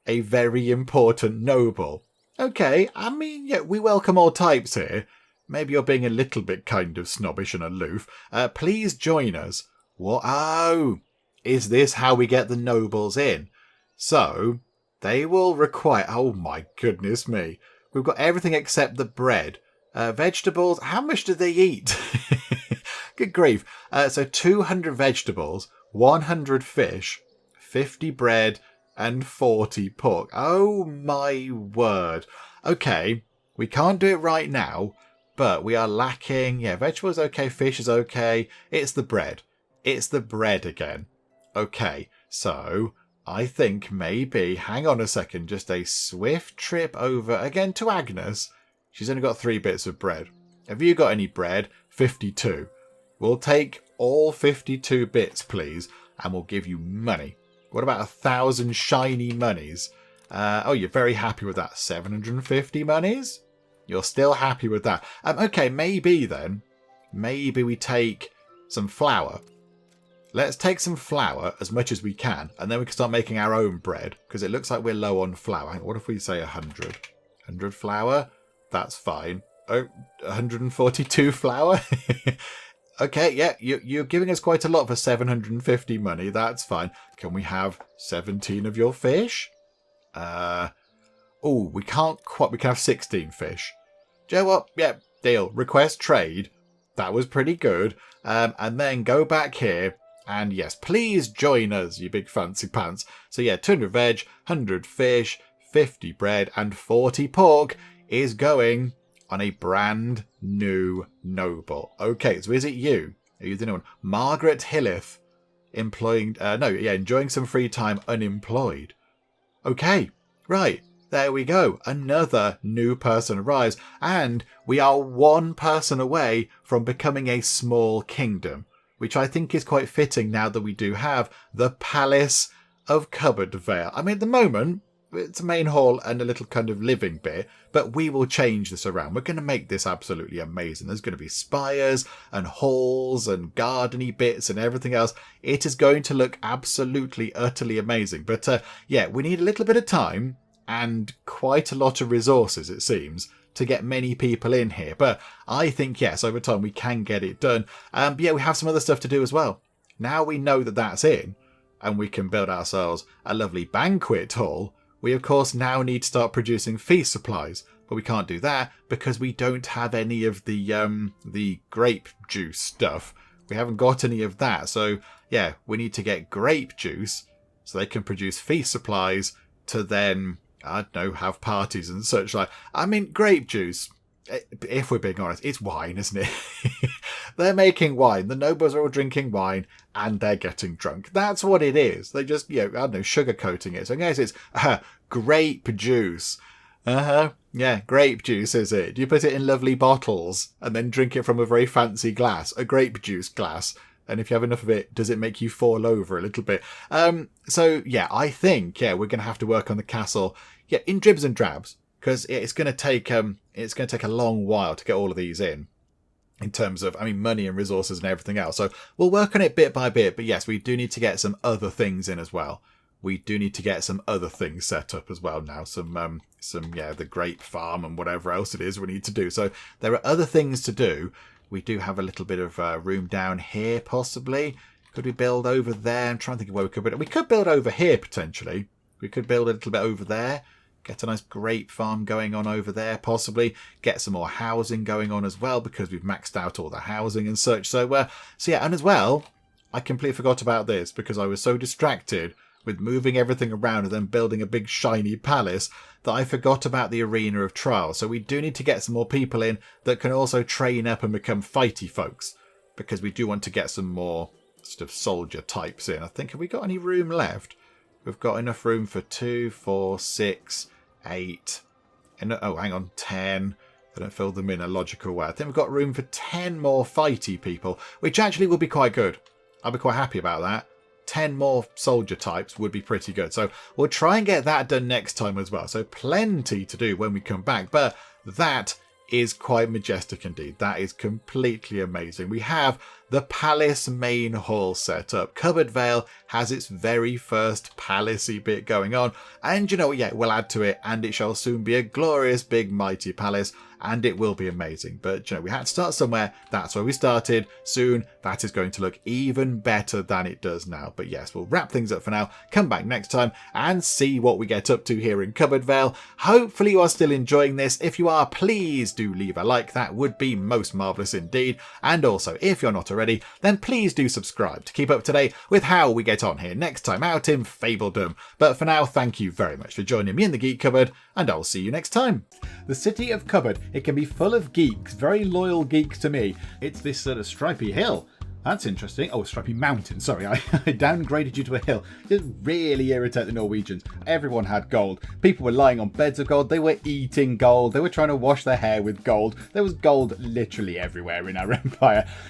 A very important noble. Okay, I mean, yeah, we welcome all types here. Maybe you're being a little bit kind of snobbish and aloof. Please join us. What? Oh, is this how we get the nobles in? So, they will require... Oh my goodness me. We've got everything except the bread. Vegetables, how much do they eat? Good grief. So 200 vegetables, 100 fish, 50 bread, and 40 pork. Oh my word. Okay, we can't do it right now, but we are lacking... Yeah, vegetables okay, fish is okay. It's the bread. It's the bread again. Okay, so I think maybe, hang on a second, just a swift trip over again to Agnes. She's only got 3 bits of bread. Have you got any bread? 52. We'll take all 52 bits, please, and we'll give you money. What about 1,000 shiny monies? Oh, you're very happy with that. 750 monies? You're still happy with that. Okay, maybe then. Maybe we take some flour. Let's take some flour, as much as we can, and then we can start making our own bread, because it looks like we're low on flour. What if we say 100? 100 flour? That's fine. Oh, 142 flour? Okay, yeah, you're giving us quite a lot for 750 money. That's fine. Can we have 17 of your fish? Oh, we can't quite. We can have 16 fish. Do you know what? Yeah, deal. Request trade. That was pretty good. And then go back here. And yes, please join us, you big fancy pants. So yeah, 200 veg, 100 fish, 50 bread, and 40 pork is going on a brand new noble. Okay, so is it you? Are you the new one? Margaret Hillith, enjoying some free time unemployed. Okay, right, there we go. Another new person arrives, and we are 1 person away from becoming a small kingdom, which I think is quite fitting now that we do have the Palace of CupboardVale. I mean, at the moment, it's a main hall and a little kind of living bit, but we will change this around. We're going to make this absolutely amazing. There's going to be spires and halls and gardeny bits and everything else. It is going to look absolutely, utterly amazing. But yeah, we need a little bit of time and quite a lot of resources, it seems, to get many people in here. But I think, yes, over time we can get it done. But yeah, we have some other stuff to do as well. Now we know that that's in, and we can build ourselves a lovely banquet hall. We, of course, now need to start producing feast supplies, but we can't do that because we don't have any of the grape juice stuff. We haven't got any of that. So, yeah, we need to get grape juice so they can produce feast supplies to then, I don't know, have parties and such like. I mean, grape juice, if we're being honest, it's wine, isn't it? They're making wine. The nobles are all drinking wine and they're getting drunk. That's what it is. They just, I don't know, sugarcoating it. So I guess it's grape juice. Yeah, grape juice, is it? You put it in lovely bottles and then drink it from a very fancy glass, a grape juice glass. And if you have enough of it, does it make you fall over a little bit? So, yeah, I think, we're going to have to work on the castle, in dribs and drabs, because it's going to take a long while to get all of these in terms of, money and resources and everything else. So we'll work on it bit by bit. But yes, we do need to get some other things in as well. We do need to get some other things set up as well now. The grape farm and whatever else it is we need to do. So there are other things to do. We do have a little bit of room down here, possibly. Could we build over there? I'm trying to think of where we could build. We could build over here, potentially. We could build a little bit over there. Get a nice grape farm going on over there, possibly. Get some more housing going on as well, because we've maxed out all the housing and such. So yeah, and as well, I completely forgot about this because I was so distracted with moving everything around and then building a big shiny palace that I forgot about the arena of trial. So we do need to get some more people in that can also train up and become fighty folks, because we do want to get some more sort of soldier types in. I think, have we got any room left? We've got enough room for 2, 4, 6, 8, and 10. I don't fill them in a logical way. I think we've got room for 10 more fighty people, which actually would be quite good. I'll be quite happy about that. 10 more soldier types would be pretty good. So we'll try and get that done next time as well. So plenty to do when we come back. But that is quite majestic indeed. That is completely amazing. We have the palace main hall set up. CupboardVale has its very first palacey bit going on. And you know what? Yeah, we'll add to it, and it shall soon be a glorious big mighty palace, and it will be amazing. But we had to start somewhere. That's where we started. Soon that is going to look even better than it does now. But yes, we'll wrap things up for now. Come back next time and see what we get up to here in CupboardVale. Hopefully you are still enjoying this. If you are, please do leave a like. That would be most marvellous indeed. And also, if you're not already, then please do subscribe to keep up to date with how we get on here next time out in Fabledom. But for now, thank you very much for joining me in the Geek Cupboard, and I'll see you next time. The city of Cupboard, it can be full of geeks, very loyal geeks to me. It's this sort of stripy hill. That's interesting. Oh, Stripey Mountain. Sorry, I downgraded you to a hill. Just really irritate the Norwegians. Everyone had gold. People were lying on beds of gold. They were eating gold. They were trying to wash their hair with gold. There was gold literally everywhere in our empire.